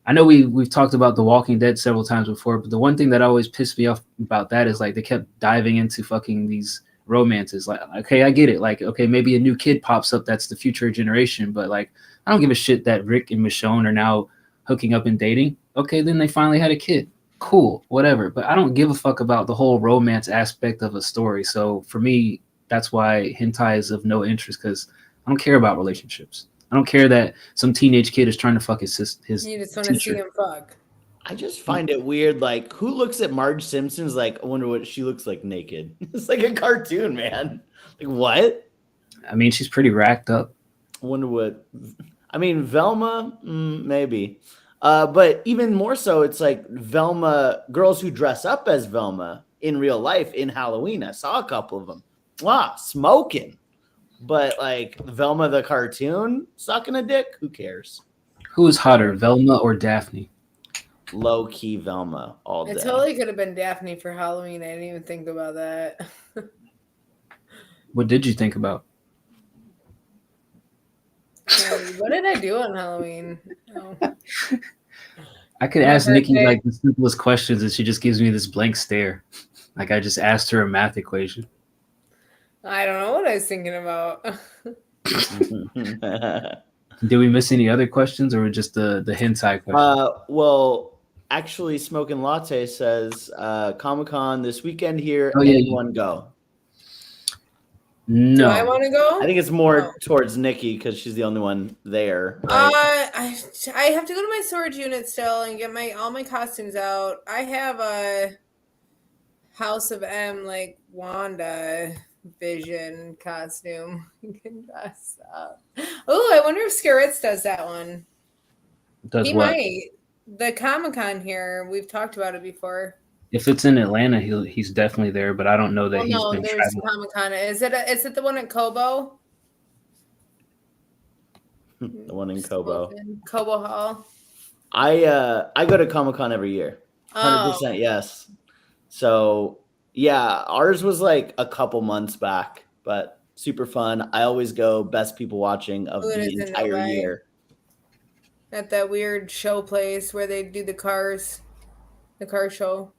I know we've talked about The Walking Dead several times before, but the one thing that always pissed me off about that is like they kept diving into fucking these romances. Like, okay, I get it. Like, okay, maybe a new kid pops up that's the future generation, but like, I don't give a shit that Rick and Michonne are now hooking up and dating. Okay, then they finally had a kid. Cool, whatever. But I don't give a fuck about the whole romance aspect of a story. So for me, that's why hentai is of no interest, because I don't care about relationships. I don't care that some teenage kid is trying to fuck his You just want to see teacher. him fuck. I just find it weird. Like, who looks at Marge Simpson's like, I wonder what she looks like naked? It's like a cartoon, man. Like, what? I mean, she's pretty racked up. I wonder what. I mean, Velma, maybe. But even more so, it's like Velma, girls who dress up as Velma in real life in Halloween. I saw a couple of them. Wow, smoking. But like Velma the cartoon sucking a dick, who cares? Who is hotter, Velma or Daphne? Low key Velma all day. It totally could have been Daphne for Halloween. I didn't even think about that. What did you think about? What did I do on Halloween? Oh. I could ask Nikki like the simplest questions and she just gives me this blank stare. Like I just asked her a math equation. I don't know what I was thinking about. Did we miss any other questions, or just the hentai question? Well, actually, Smoking Latte says Comic-Con this weekend here. Oh, yeah, anyone go? No. Do I want to go? I think it's more towards Nikki because she's the only one there. Right? I have to go to my storage unit still and get all my costumes out. I have a House of M like Wanda Vision costume. You can dress up. Oh, I wonder if Scaritz does that one. Does he what? Might. The Comic-Con here, we've talked about it before. If it's in Atlanta, he's definitely there, but I don't know that he's been there's traveling. Comic-Con. Is it the one at Kobo? The one in Kobo. Kobo Hall. I go to Comic-Con every year. 100% yes. So yeah, ours was like a couple months back, but super fun. I always go best people watching of the entire year. At that weird show place where they do the car show.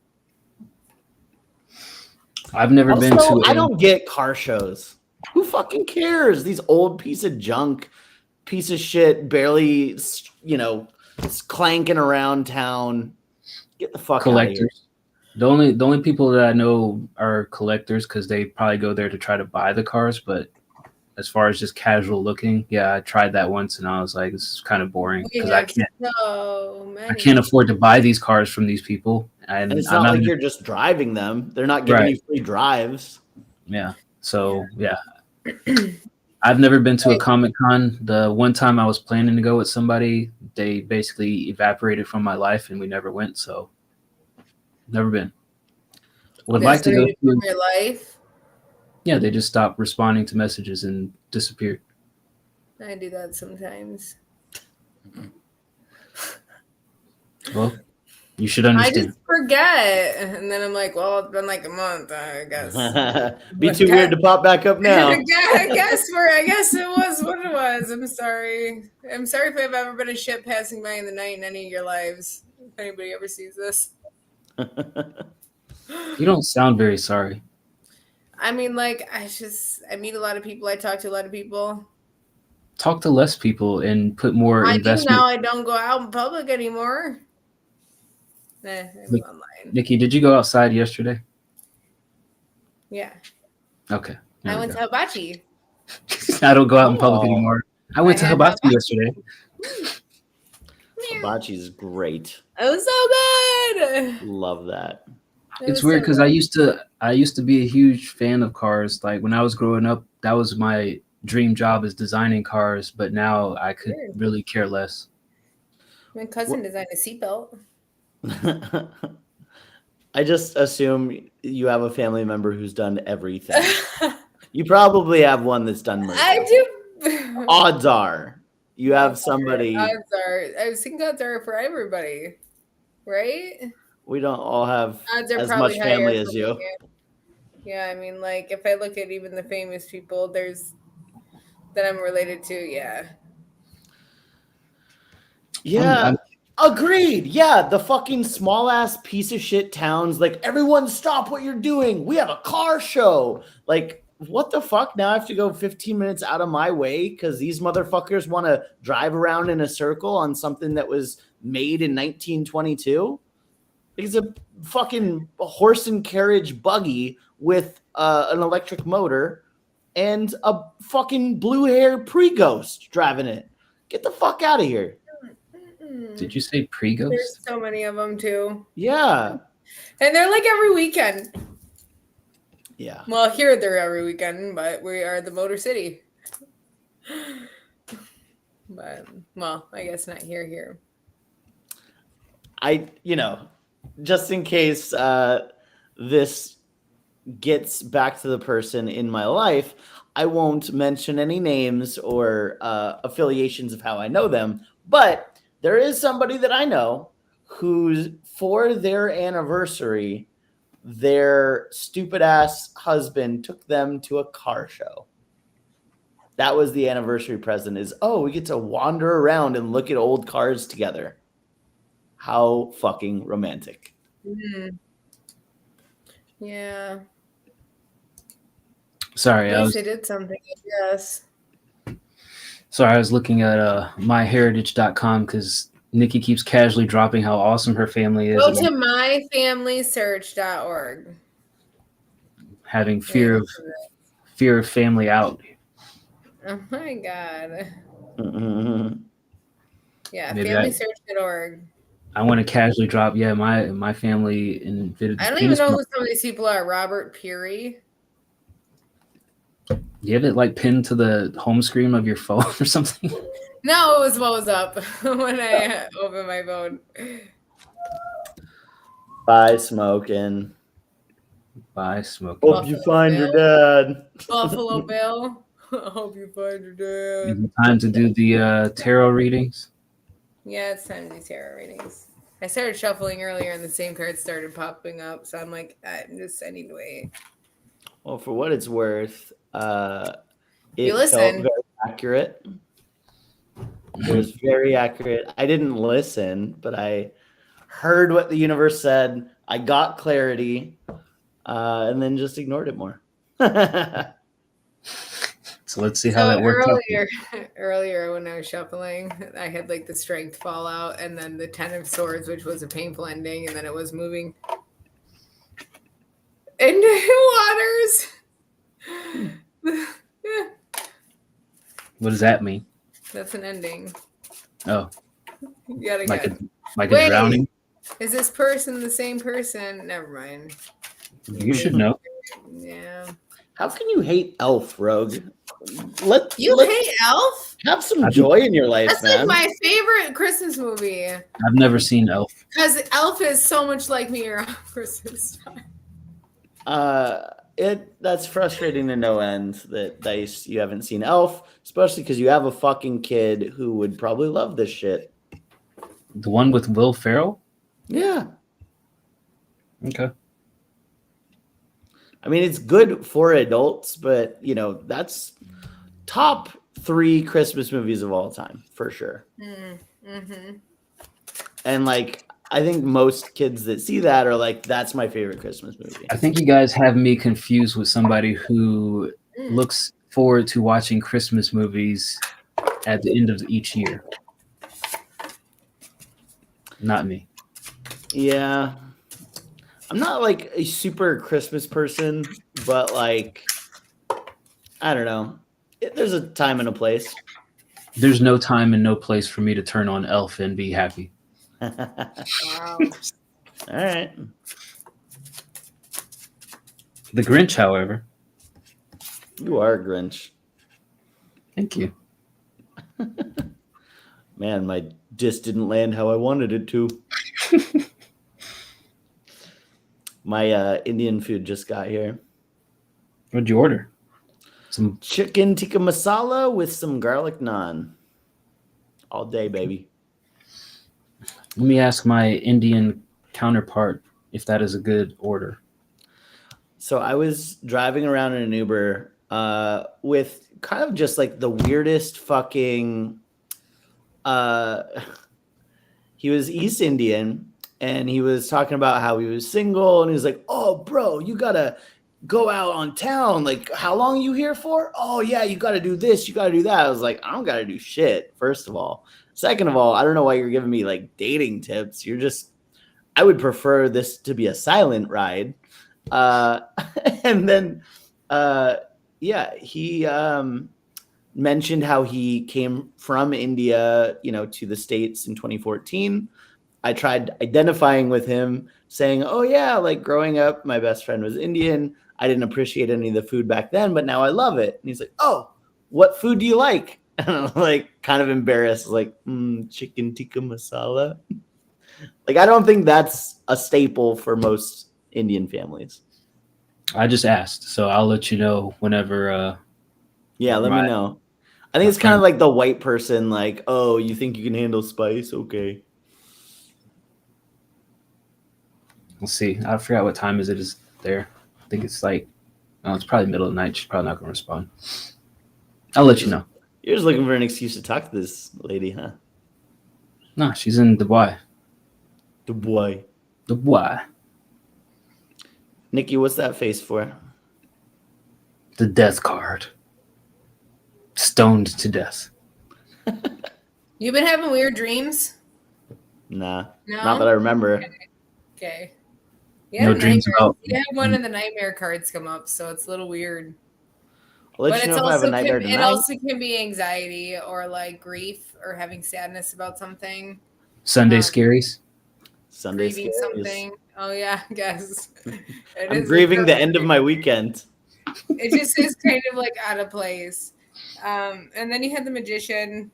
I've never been to. I don't get car shows. Who fucking cares? These old piece of junk, piece of shit, barely, clanking around town. Get the fuck out of here. The only people that I know are collectors because they probably go there to try to buy the cars. But as far as just casual looking, yeah, I tried that once and I was like, this is kind of boring because I can't afford to buy these cars from these people. And it's not like you're just driving them. They're not giving you free drives. Yeah. So yeah. I've never been to a Comic-Con. The one time I was planning to go with somebody, they basically evaporated from my life and we never went. So never been. Would like to go to your life. Yeah, they just stopped responding to messages and disappeared. I do that sometimes. Well, you should understand. I just forget, and then I'm like, well, it's been like a month, I guess. Be too weird to pop back up now. I guess it was what it was. I'm sorry. I'm sorry if I've ever been a ship passing by in the night in any of your lives. If anybody ever sees this. You don't sound very sorry. I mean, like, I meet a lot of people. I talk to a lot of people. Talk to less people and put more investment. Now I don't go out in public anymore. I'm online. Nikki, did you go outside yesterday? Yeah. Okay. I went to Hibachi. I don't go out in public anymore. I went to Hibachi yesterday. Hibachi's great. It was so good. Love that. It's weird because I used to be a huge fan of cars. Like when I was growing up, that was my dream job is designing cars. But now I could really care less. My cousin designed a seatbelt. I just assume you have a family member who's done everything. You probably have one that's done mercy. I do. Odds are you have somebody. Odds are. I think odds are for everybody, right? We don't all have Odds are as probably much family higher as for you. me. Yeah, I mean, like if I look at even the famous people, there's that I'm related to. Yeah. Yeah. Agreed. Yeah, the fucking small ass piece of shit towns, like everyone stop what you're doing. We have a car show. Like, what the fuck? Now I have to go 15 minutes out of my way because these motherfuckers want to drive around in a circle on something that was made in 1922. It's a fucking horse and carriage buggy with an electric motor and a fucking blue hair pre-ghost driving it. Get the fuck out of here. Did you say pre-ghost? There's so many of them too. Yeah. And they're like every weekend. Yeah. Well, here they're every weekend, but we are the Motor City. But, well, I guess not here. Just in case this gets back to the person in my life, I won't mention any names or affiliations of how I know them, but there is somebody that I know who's for their anniversary, their stupid ass husband took them to a car show. That was the anniversary present is, we get to wander around and look at old cars together. How fucking romantic. Mm. Yeah. Sorry, At least they did something, I guess. Sorry, I was looking at myheritage.com because Nikki keeps casually dropping how awesome her family is. Go to myfamilysearch.org. Having fear of family out. Oh my god. Mm-hmm. Yeah, Maybe familysearch.org. I want to casually drop, my family in. I don't even know who some of these people are. Robert Peary. Do you have it like pinned to the home screen of your phone or something? No, it was what was up when I opened my phone. Bye, smoking. Bye, smoking. Hope you find your dad. Buffalo Bill. I hope you find your dad. Is it time to do the tarot readings? Yeah, it's time to do tarot readings. I started shuffling earlier and the same cards started popping up. So I'm like, I need to wait. Well, for what it's worth, You it listen. felt very accurate. It was very accurate. I didn't listen, but I heard what the universe said. I got clarity, and then just ignored it more. So let's see how that works Earlier when I was shuffling, I had like the strength fall out and then the 10 of swords, which was a painful ending, and then it was moving into waters. What does that mean? That's an ending. Oh, You gotta like get. a drowning? Is this person the same person? Never mind. You should know. Yeah. How can you hate Elf, Rogue? You hate Elf? Have some joy in your life, That's man. like my favorite Christmas movie. I've never seen Elf. Because Elf is so much like me around Christmas time. That's frustrating to no end that Dice, you haven't seen Elf, especially because you have a fucking kid who would probably love this shit. The one with Will Ferrell? Yeah. Okay. I mean, it's good for adults, but that's top 3 Christmas movies of all time for sure. Mm-hmm. And I think most kids that see that are like, that's my favorite Christmas movie. I think you guys have me confused with somebody who looks forward to watching Christmas movies at the end of each year. Not me. Yeah. I'm not like a super Christmas person, but I don't know. There's a time and a place. There's no time and no place for me to turn on Elf and be happy. Wow. All right. The Grinch, however. You are a Grinch. Thank you. Man, my disc didn't land how I wanted it to. My Indian food just got here. What'd you order? Some Chicken tikka masala with some garlic naan. All day, baby. Let me ask my Indian counterpart if that is a good order. So I was driving around in an Uber with kind of just like the weirdest fucking. He was East Indian, and he was talking about how he was single, and he was like, "Oh, bro, you gotta go out on town. Like, how long you here for? Oh yeah, you gotta do this, you gotta do that." I was like, I don't gotta do shit. First of all, second of all, I don't know why you're giving me like dating tips. You're just. I would prefer this to be a silent ride. Uh, and then, yeah, he mentioned how he came from India, to the States in 2014. I tried identifying with him, saying, "Oh yeah, like growing up, my best friend was Indian. I didn't appreciate any of the food back then, but now I love it." And he's like, "Oh, what food do you like?" And I'm like, kind of embarrassed, like, chicken tikka masala. Like, I don't think that's a staple for most Indian families. I just asked, so I'll let you know whenever. Yeah, let me know. I think it's kind of like the white person, like, "Oh, you think you can handle spice? Okay." We'll see. I forgot what time it is there. I think it's like, it's probably middle of the night. She's probably not going to respond. I'll let you know. You're just looking for an excuse to talk to this lady, huh? No, she's in Dubai. Dubai. Dubai. Nikki, what's that face for? The death card. Stoned to death. You've been having weird dreams? Nah, No? not that I remember. Okay. No dreams about. You have one of the nightmare cards come up, so it's a little weird. I'll let you know if I have a nightmare tonight. It also can be anxiety or like grief or having sadness about something. Sunday scaries. Sunday grieving scaries. Something. Oh yeah, I guess. I'm grieving the end of my weekend. It just is kind of like out of place. And then you had the magician.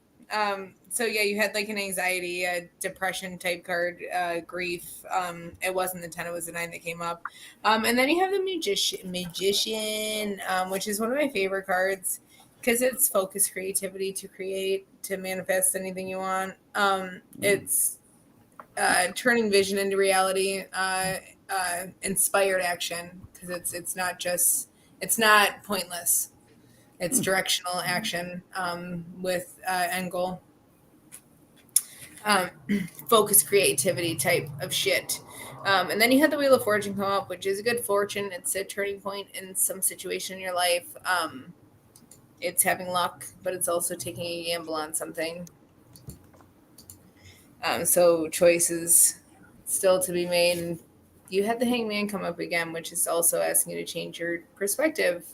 So yeah, you had like an anxiety, a depression type card, grief. It wasn't the 10, it was the 9 that came up. And then you have the magician, which is one of my favorite cards because it's focus creativity to create, to manifest anything you want. It's turning vision into reality, inspired action, because it's not pointless. It's directional action with end goal. Focus creativity type of shit. And then you had the Wheel of Fortune come up, which is a good fortune. It's a turning point in some situation in your life. It's having luck, but it's also taking a gamble on something. So choices still to be made. And you had the Hangman come up again, which is also asking you to change your perspective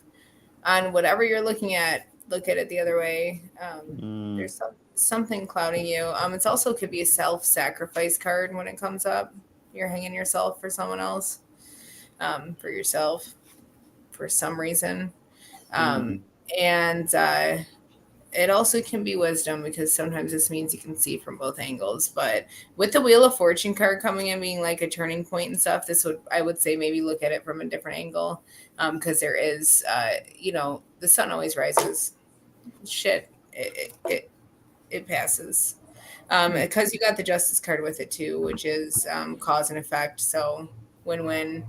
on whatever you're looking at. Look at it the other way. There's something clouding you. It's also could be a self-sacrifice card when it comes up. You're hanging yourself for someone else, for yourself, for some reason. And it also can be wisdom, because sometimes this means you can see from both angles. But with the Wheel of Fortune card coming in being like a turning point and stuff, I would say maybe look at it from a different angle, because there is, the sun always rises. Shit, it passes. Because you got the Justice card with it too, which is cause and effect. So win-win.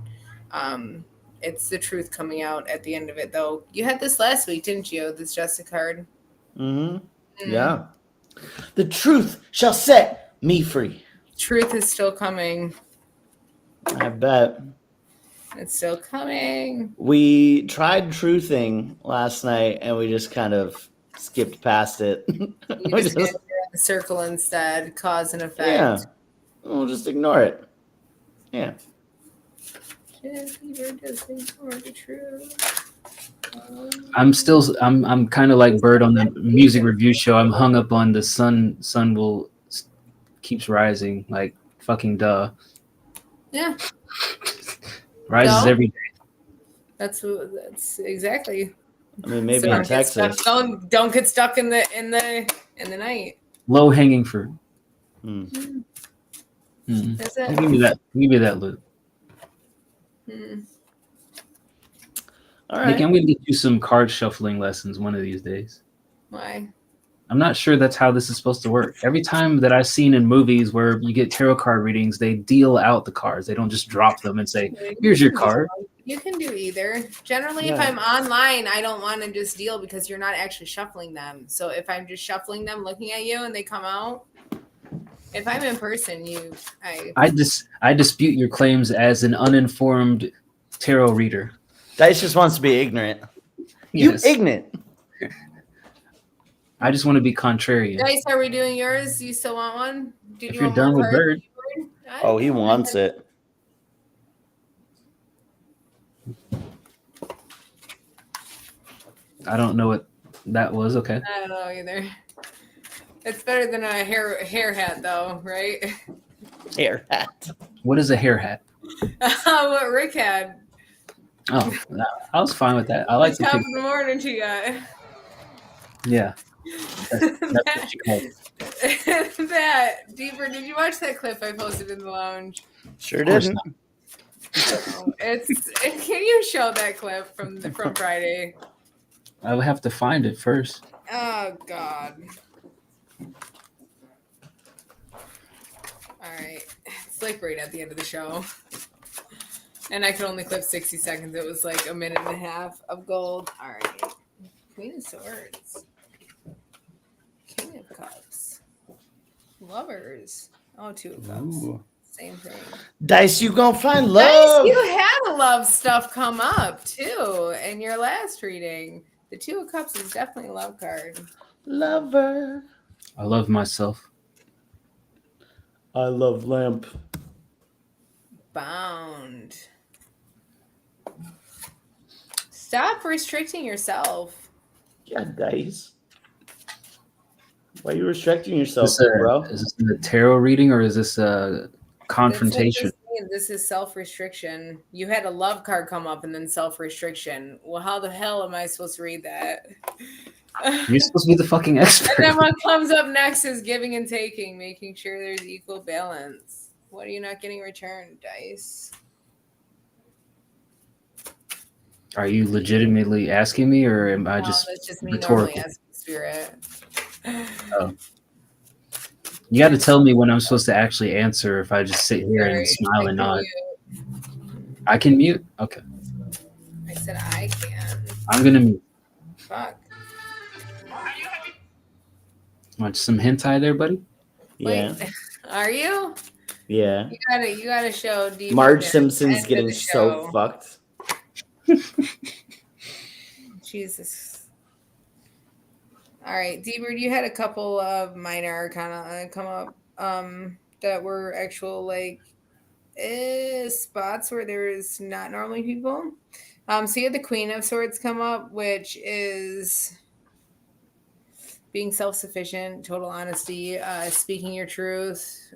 It's the truth coming out at the end of it, though. You had this last week, didn't you? This Justice card. Yeah. The truth shall set me free. Truth is still coming. I bet. It's still coming. We tried truthing last night, and we just kind of skipped past it. You just get the circle instead, cause and effect. Yeah. We'll just ignore it. Yeah. I'm kind of like Bird on the music review show. I'm hung up on the sun keeps rising, like fucking duh. Yeah. Rises every day. That's exactly. I mean, maybe in Texas. Don't get stuck in the night. Low hanging fruit. Mm. Is it? Give me that. Give me that loot. All Nick, right. I'm going to get you some card shuffling lessons one of these days. Why? I'm not sure that's how this is supposed to work. Every time that I've seen in movies where you get tarot card readings, they deal out the cards. They don't just drop them and say, "Here's your card." You can do either. Generally, if Yeah. I'm online, I don't want to just deal because you're not actually shuffling them. So if I'm just shuffling them, looking at you, and they come out, if I'm in person, I dispute your claims as an uninformed tarot reader. Dice just wants to be ignorant. Yes. You ignorant. I just want to be contrarian. Dice, are we doing yours? You still want one? If you're done with Bird. Oh, he wants it. I don't know what that was. Okay. I don't know either. It's better than a hair hat, though, right? Hair hat. What is a hair hat? What Rick had. Oh, I was fine with that. I like Top the of the morning she got. Yeah. That's what you call it. That Deeper, did you watch that clip I posted in the lounge? Sure course didn't. No, can you show that clip from Friday? I would have to find it first. Oh God. All right. It's like right at the end of the show. And I could only clip 60 seconds. It was like a minute and a half of gold. All right. Queen of Swords. King of Cups. Lovers. Oh, Two of Cups. Ooh. Same thing. Dice, you gonna find Nice, love. you had a love stuff come up too in your last reading. The Two of Cups is definitely a love card. Lover. I love myself. I love lamp. Bound. Stop restricting yourself. Yeah, Dice. Why are you restricting yourself, Is this, bro? is this a tarot reading or is this a confrontation? This is self-restriction. You had a love card come up and then self-restriction. Well, how the hell am I supposed to read that? You're supposed to be the fucking And expert. then what comes up next is giving and taking, making sure there's equal balance. What are you not getting returned, Dice? Are you legitimately asking me, or am I That's just just me rhetorical? normally asking Spirit. Oh. You got to tell me when I'm supposed to actually answer. If I just sit here and Sorry, smile and I nod, can I can mute. Okay, mute. I said I can. I'm gonna mute. Fuck. Want some hentai there, buddy? Yeah. Wait, are you? Yeah. You gotta show deep. Marge Simpson's getting so fucked. Jesus. All right, D-Bird, you had a couple of minor arcana come up that were actual spots where there's not normally people. So you had the Queen of Swords come up, which is being self-sufficient, total honesty, speaking your truth,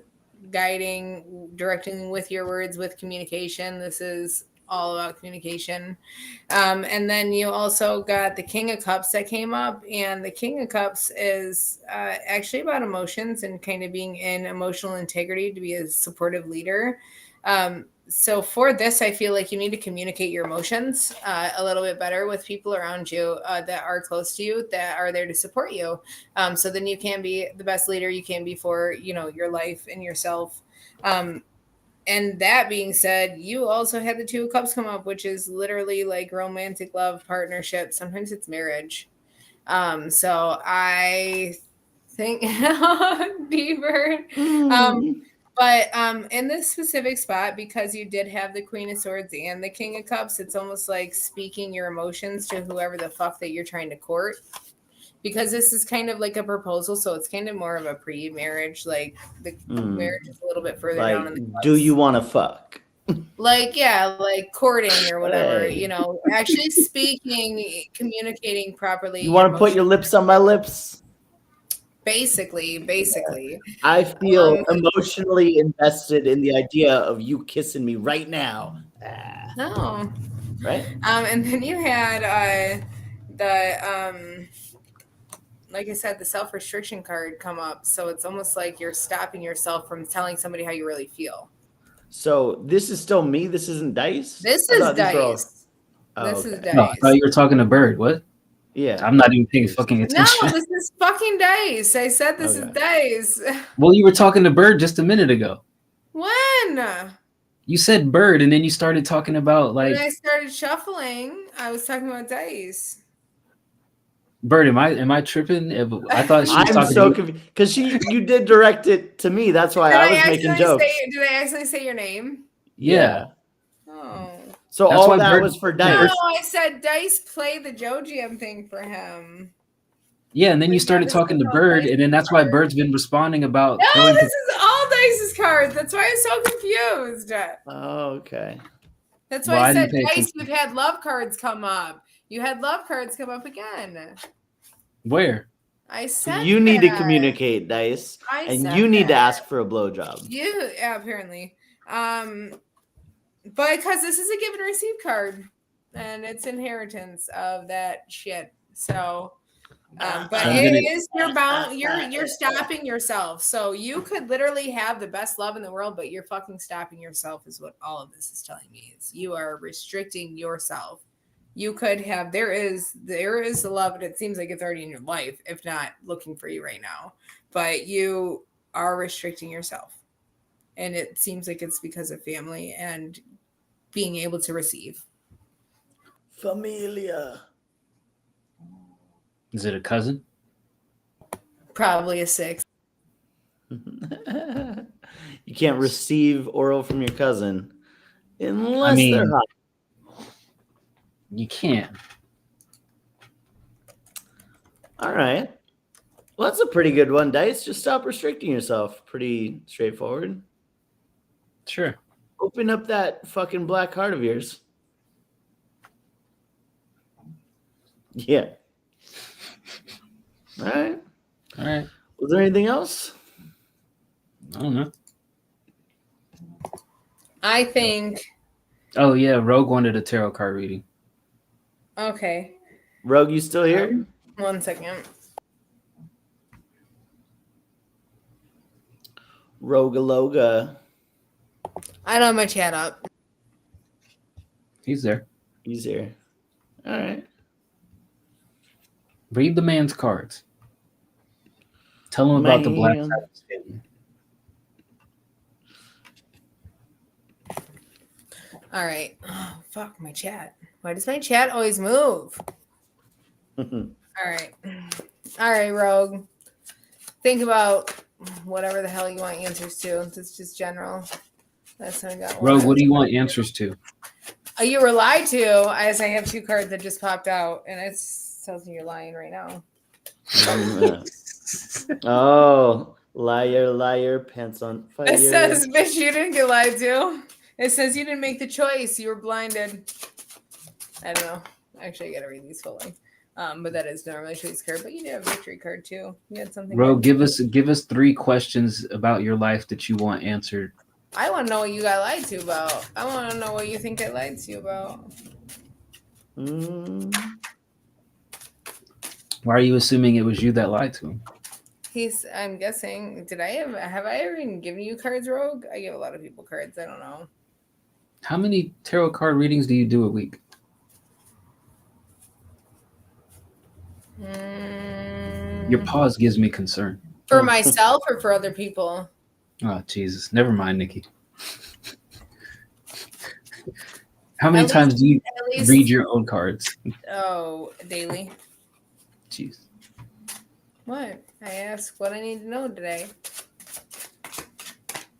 guiding, directing with your words, with communication. This is all about communication. And then you also got the King of Cups that came up, and the King of Cups is actually about emotions and kind of being in emotional integrity to be a supportive leader. So for this, I feel like you need to communicate your emotions a little bit better with people around you that are close to you, that are there to support you. So then you can be the best leader you can be for, your life and yourself. And that being said, you also had the Two of Cups come up, which is literally like romantic love, partnership. Sometimes it's marriage. So I think deeper. But in this specific spot, because you did have the Queen of Swords and the King of Cups, it's almost like speaking your emotions to whoever the fuck that you're trying to court. Because this is kind of like a proposal, so it's kind of more of a pre-marriage. Like the marriage is a little bit further down in the cups. Do you want to fuck? Like courting or whatever. Actually speaking, communicating properly. You want to put your lips on my lips? Basically. I feel emotionally invested in the idea of you kissing me right now. No. Right? And then you had like I said, the self-restriction card come up. So it's almost like you're stopping yourself from telling somebody how you really feel. So this is still me. This isn't dice. This I is thought these were all. dice. Oh, This is okay. No, I dice. thought you were talking to Bird. What? Yeah. I'm not even paying fucking No, attention. this is fucking dice. I said this is Okay. dice. Well, you were talking to Bird just a minute ago. When? You said Bird, and then you started talking about When like I started shuffling, I was talking about dice. Bird. Am I tripping? I thought she was I'm talking so to you. confused because you did direct it to me. That's why I was making jokes. Did I accidentally say your name? Yeah. Oh. So That's all why that Bird- was for No, dice. I said dice play the Joe Jam thing for him. Yeah, and then you started This talking is to all Bird, dice and then that's why cards. Bird's been responding about No, going this to. is all dice's cards. That's why I'm so confused. Oh, okay. That's why Well, I I said didn't pay dice. attention. You've had love cards come up. You had love cards come up again. Where? I said You need to that. communicate, dice, I and said you need to that. ask for a blowjob. Yeah, apparently. But because this is a give and receive card, and it's inheritance of that shit. So, but So I'm it gonna- is you're bound. You're stopping yourself. So you could literally have the best love in the world, but you're fucking stopping yourself. Is what all of this is telling me. Is you are restricting yourself. You could have there is the love, and it seems like it's already in your life, if not looking for you right now. But you are restricting yourself, and it seems like it's because of family and being able to receive. Familia. Is it a cousin? Probably a 6. You can't receive oral from your cousin unless I mean- they're hot. You can't. All right. Well, that's a pretty good one, dice. Just stop restricting yourself. Pretty straightforward. Sure. Open up that fucking black heart of yours. Yeah. All right. All right. Was there anything else? I don't know. I think. Oh yeah, Rogue wanted a tarot card reading. Okay. Rogue, you still here? 1 second. Rogue-a-loga. I don't have my chat up. He's there. He's here. All right. Read the man's cards. Tell him about the black Man. side of Satan. All right. Oh, fuck my chat. Why does my chat always move? All right. All right, Rogue. Think about whatever the hell you want answers to. It's just general. That's how I got Rogue, one. what do you want answers to? You were lied to, as I have 2 cards that just popped out, and it tells me you're lying right now. Oh, liar, liar, pants on fire. It says, bitch, you didn't get lied to. It says you didn't make the choice. You were blinded. I don't know. Actually, I got to read these fully. But that is not really a choice card. But you did have a victory card, too. You had something. Rogue, give us 3 questions about your life that you want answered. I want to know what you got lied to about. I want to know what you think I lied to you about. Why are you assuming it was you that lied to him? I'm guessing. Have I ever even given you cards, Rogue? I give a lot of people cards. I don't know. How many tarot card readings do you do a week? Your pause gives me concern. For myself or for other people? Oh, Jesus. Never mind, Nikki. How many At times least- do you At least, read your own cards? Oh, daily. Jeez. What? I ask what I need to know today.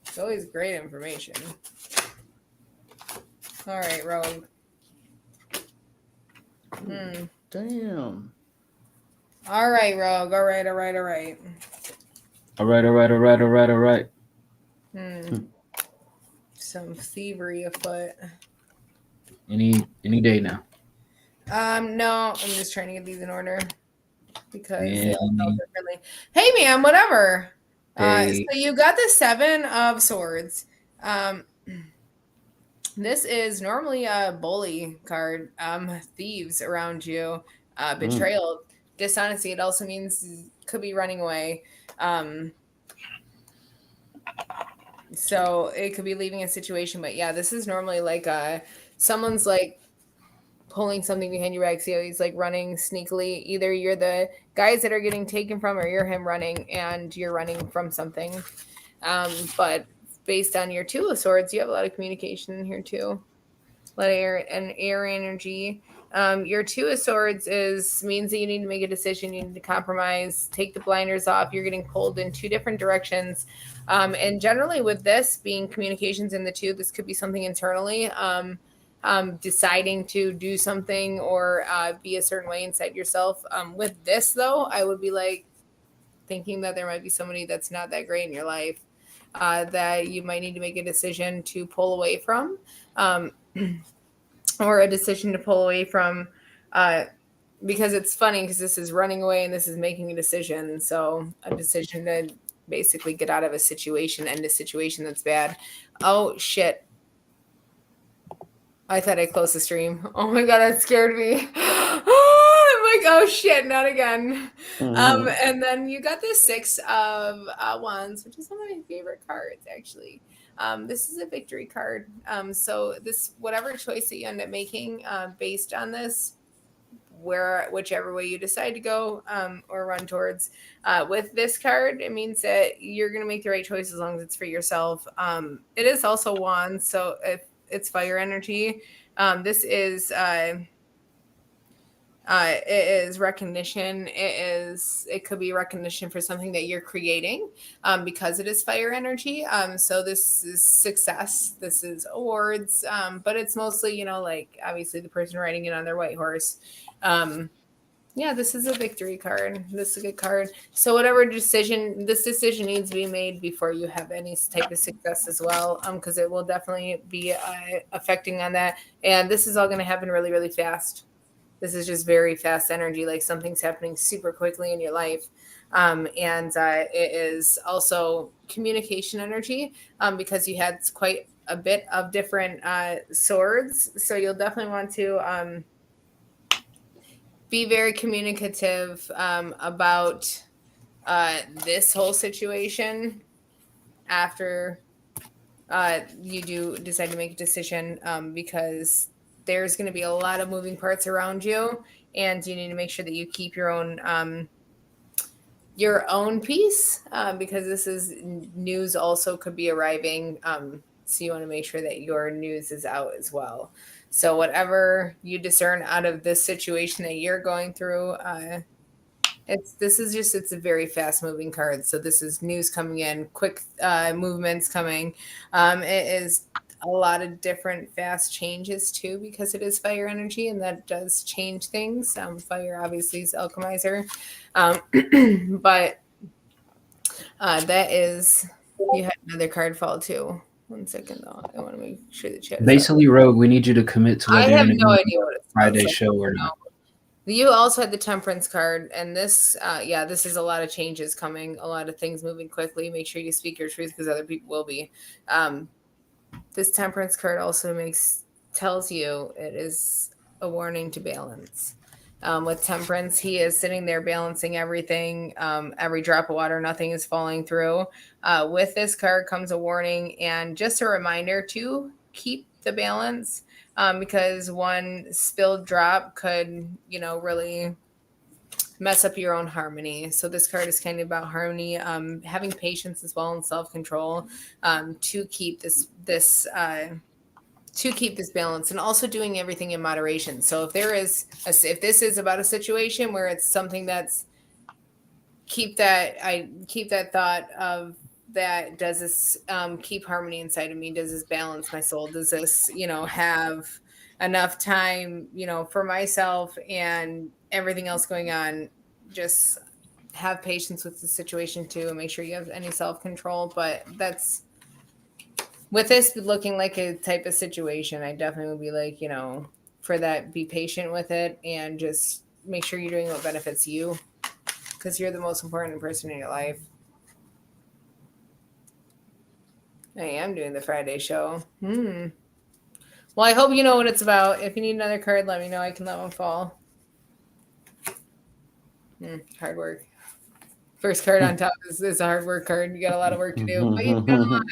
It's always great information. All right, Rogue. Damn. All right, Rogue. All right. All right. Some thievery afoot. Any day now. No, I'm just trying to get these in order because they Yeah, all felt differently. Hey, man, whatever. Hey. So you got the 7 of Swords. This is normally a bully card. Thieves around you, betrayal. dishonesty. It also means could be running away. So it could be leaving a situation, but yeah, this is normally like someone's like pulling something behind your back. So he's like running sneakily. Either you're the guys that are getting taken from, or you're him running and you're running from something. But based on your Two of Swords, you have a lot of communication in here too. A lot of air energy. Your Two of Swords means that you need to make a decision, you need to compromise, take the blinders off. You're getting pulled in two different directions. And generally with this being communications in the two, this could be something internally. Deciding to do something or be a certain way inside yourself. With this, though, I would be like thinking that there might be somebody that's not that great in your life that you might need to make a decision to pull away from, or a decision to pull away from. Because it's funny because this is running away and this is making a decision. So a decision to basically get out of a situation, end a situation that's bad. Oh, shit. I thought I closed the stream. Oh my god, that scared me. Oh, I'm like, oh shit, not again. And then you got the Six of Wands, which is one of my favorite cards, actually. This is a victory card. So this, whatever choice that you end up making, based on this, whichever way you decide to go or run towards, with this card, it means that you're going to make the right choice as long as it's for yourself. It is also Wands, so if it's fire energy. This is it is recognition. It could be recognition for something that you're creating because it is fire energy. So this is success. This is awards. But it's mostly, like obviously the person riding it on their white horse. Yeah, this is a victory card. This is a good card. So whatever decision, this decision needs to be made before you have any type of success as well, because it will definitely be affecting on that. And this is all going to happen really, really fast. This is just very fast energy, like something's happening super quickly in your life. And it is also communication energy because you had quite a bit of different swords. So you'll definitely want to be very communicative about this whole situation after you do decide to make a decision, because there's going to be a lot of moving parts around you, and you need to make sure that you keep your own peace, because this is news also could be arriving. So you want to make sure that your news is out as well. So whatever you discern out of this situation that you're going through, it's a very fast moving card. So this is news coming in, quick movements coming. It is a lot of different fast changes too, because it is fire energy and that does change things. Fire obviously is alchemizer, but that is, you had another card fall too. 1 second though, I want to make sure the chat is Basically, Rogue, we need you to commit to I whether have you're no going idea to what it's Friday called, so show or not. You also had the Temperance card, and this, this is a lot of changes coming, a lot of things moving quickly. Make sure you speak your truth because other people will be. This Temperance card also tells you it is a warning to balance. With Temperance, he is sitting there balancing everything, every drop of water, nothing is falling through. With this card comes a warning and just a reminder to keep the balance, because one spilled drop could, really mess up your own harmony. So this card is kind of about harmony, having patience as well and self-control, to keep this balance, and also doing everything in moderation. So if this is about a situation where it's something that's keep that thought of that, does this keep harmony inside of me? Does this balance my soul? Does this, have enough time, for myself and everything else going on? Just have patience with the situation too, and make sure you have any self-control. But that's, with this looking like a type of situation, I definitely would be like, for that, be patient with it and just make sure you're doing what benefits you, because you're the most important person in your life. I am doing the Friday show. Well, I hope you know what it's about. If you need another card, let me know. I can let one fall. Hard work. First card on top is a hard work card. You got a lot of work to do. But you've done a lot.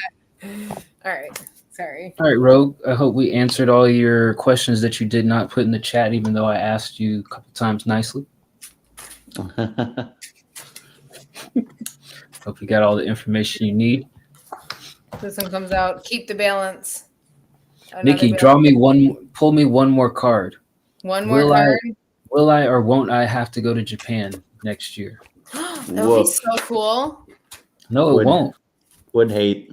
All right. Sorry. All right, Rogue. I hope we answered all your questions that you did not put in the chat, even though I asked you a couple times nicely. Hope you got all the information you need. This one comes out. Keep the balance. Nikki, pull me one more card. One more card? Will I or won't I have to go to Japan next year? That would be so cool. No, it won't. Would hate.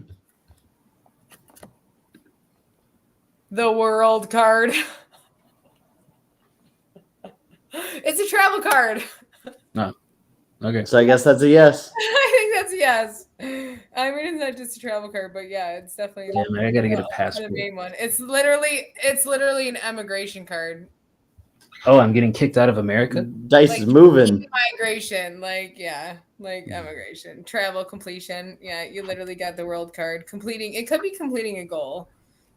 The world card. It's a travel card. No. Okay. So I guess that's a yes. I think that's a yes. I mean, it's not just a travel card, but yeah, it's definitely. Yeah, man, I gotta get a passport. The main one. It's literally an emigration card. Oh, I'm getting kicked out of America? Dice is moving. Migration, emigration, travel completion. Yeah, you literally got the world card. Completing. It could be completing a goal,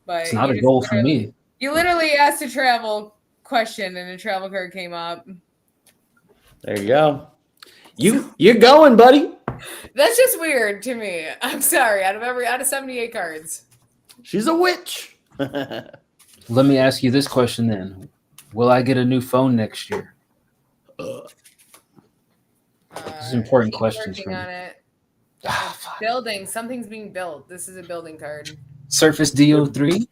but it's not a goal for me. You literally asked a travel question, and a travel card came up. There you go. You're going, buddy. That's just weird to me. I'm sorry. Out of 78 cards, she's a witch. Let me ask you this question then: will I get a new phone next year? This is an important questions for me. On it. Building. Something's being built. This is a building card. Surface DO3?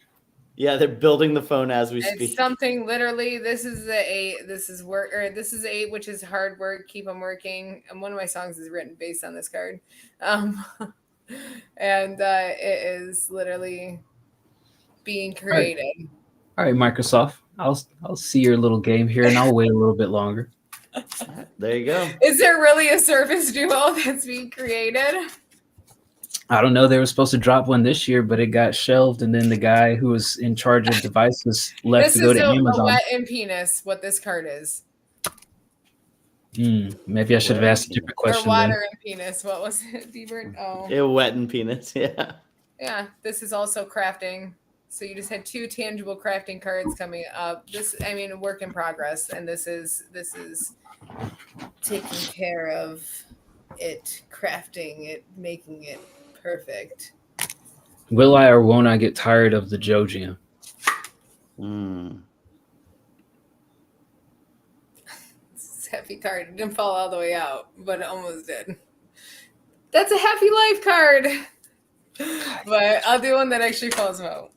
Yeah, they're building the phone as we speak. It's something literally. This is the 8. This is work, or this is 8, which is hard work. Keep on working. And one of my songs is written based on this card, and it is literally being created. All right, Microsoft. I'll see your little game here, and I'll wait a little bit longer. There you go. Is there really a Surface Duo that's being created? I don't know. They were supposed to drop one this year, but it got shelved, and then the guy who was in charge of devices left to go to Amazon. This is a wet and penis, what this card is. Maybe I should have asked a different question. Or water and penis. What was it, D-Bird? Oh. Yeah, wet and penis, yeah. Yeah, this is also crafting. So you just had 2 tangible crafting cards coming up. A work in progress, and this is taking care of it, crafting it, making it perfect. Will I or won't I get tired of the Joe Jam? It's a happy card. It didn't fall all the way out, but it almost did. That's a happy life card. But I'll do one that actually falls out.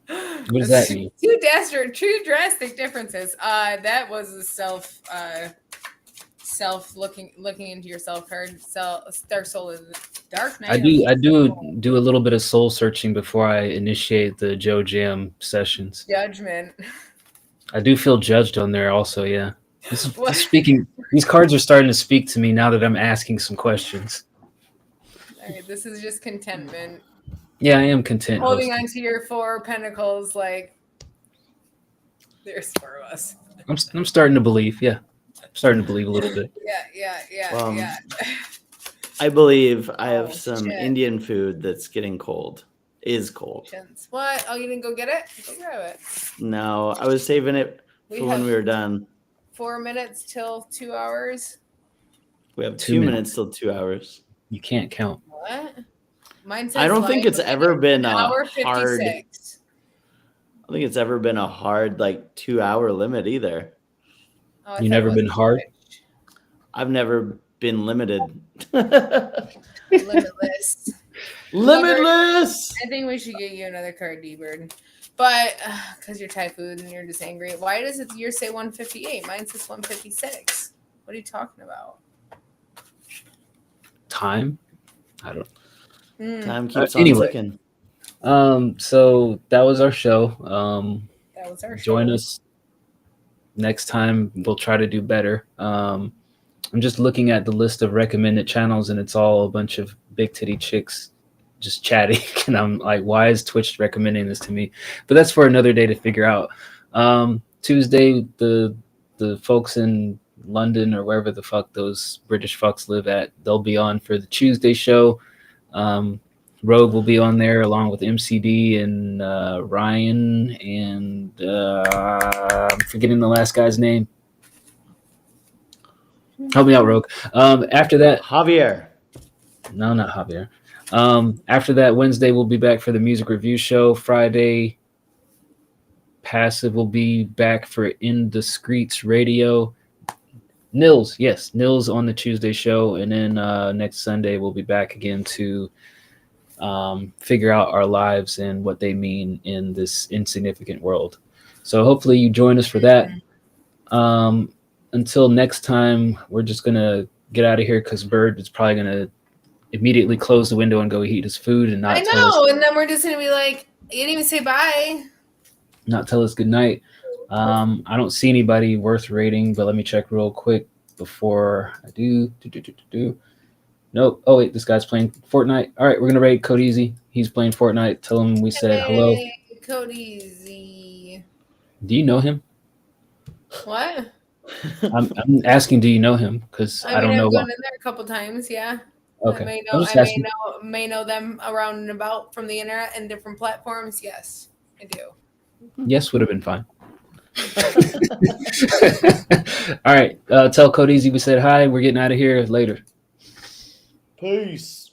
What does that mean? Two drastic differences. That was a self looking into yourself card. Dark Soul is Dark Knight. I do a little bit of soul searching before I initiate the Joe Jam sessions. Judgment. I do feel judged on there also, yeah. These cards are starting to speak to me now that I'm asking some questions. All right, this is just contentment. Yeah, I am content. Holding on to your 4 pentacles, like there's 4 of us. I'm starting to believe, yeah. I'm starting to believe a little bit. Yeah. I believe I have some Indian food that's getting cold. Is cold. What? Oh, you didn't go get it? Go grab it. No, I was saving it for when we were done. 4 minutes till 2 hours. We have 2 minutes till 2 hours. You can't count. What? Mine says I don't think it's ever been a hour hard. 56. I don't think it's ever been a hard 2-hour limit either. Oh, you never been hard? I've never been limited. Limitless. Limitless. I think we should get you another card, D-Bird. But because you're Thai food and you're just angry. Why does it yours say 158? Mine says 156. What are you talking about? Time? I don't. Time keeps on ticking. So that was our show. That was our show. Join us next time. We'll try to do better. I'm just looking at the list of recommended channels, and it's all a bunch of big titty chicks just chatting. And I'm like, why is Twitch recommending this to me? But that's for another day to figure out. Tuesday, the folks in London or wherever the fuck those British fucks live at, they'll be on for the Tuesday show. Rogue will be on there along with MCD and Ryan and I'm forgetting the last guy's name. Help me out, Rogue. After that, Javier. no, not Javier. After that, Wednesday we'll be back for the music review show. Friday, Passive will be back for Indiscreets Radio. Nils on the Tuesday show, and then next Sunday we'll be back again to figure out our lives and what they mean in this insignificant world. So hopefully you join us for that. Until next time, we're just gonna get out of here because Bird is probably gonna immediately close the window and go eat his food and not I tell us, know, and then we're just gonna be like, you didn't even say bye. not tell us good night. I don't see anybody worth rating, but let me check real quick before I do. Nope. Oh wait, this guy's playing Fortnite. All right, we're gonna rate Code Easy. He's playing Fortnite. Tell him we said hello. Code Easy. Do you know him? What? I'm asking, do you know him? Because I don't know I've what. gone in there a couple times, yeah. Okay. I may know them around and about from the internet and different platforms. Yes, I do. Yes, would have been fine. All right. Tell Code Easy we said hi. We're getting out of here later. Peace.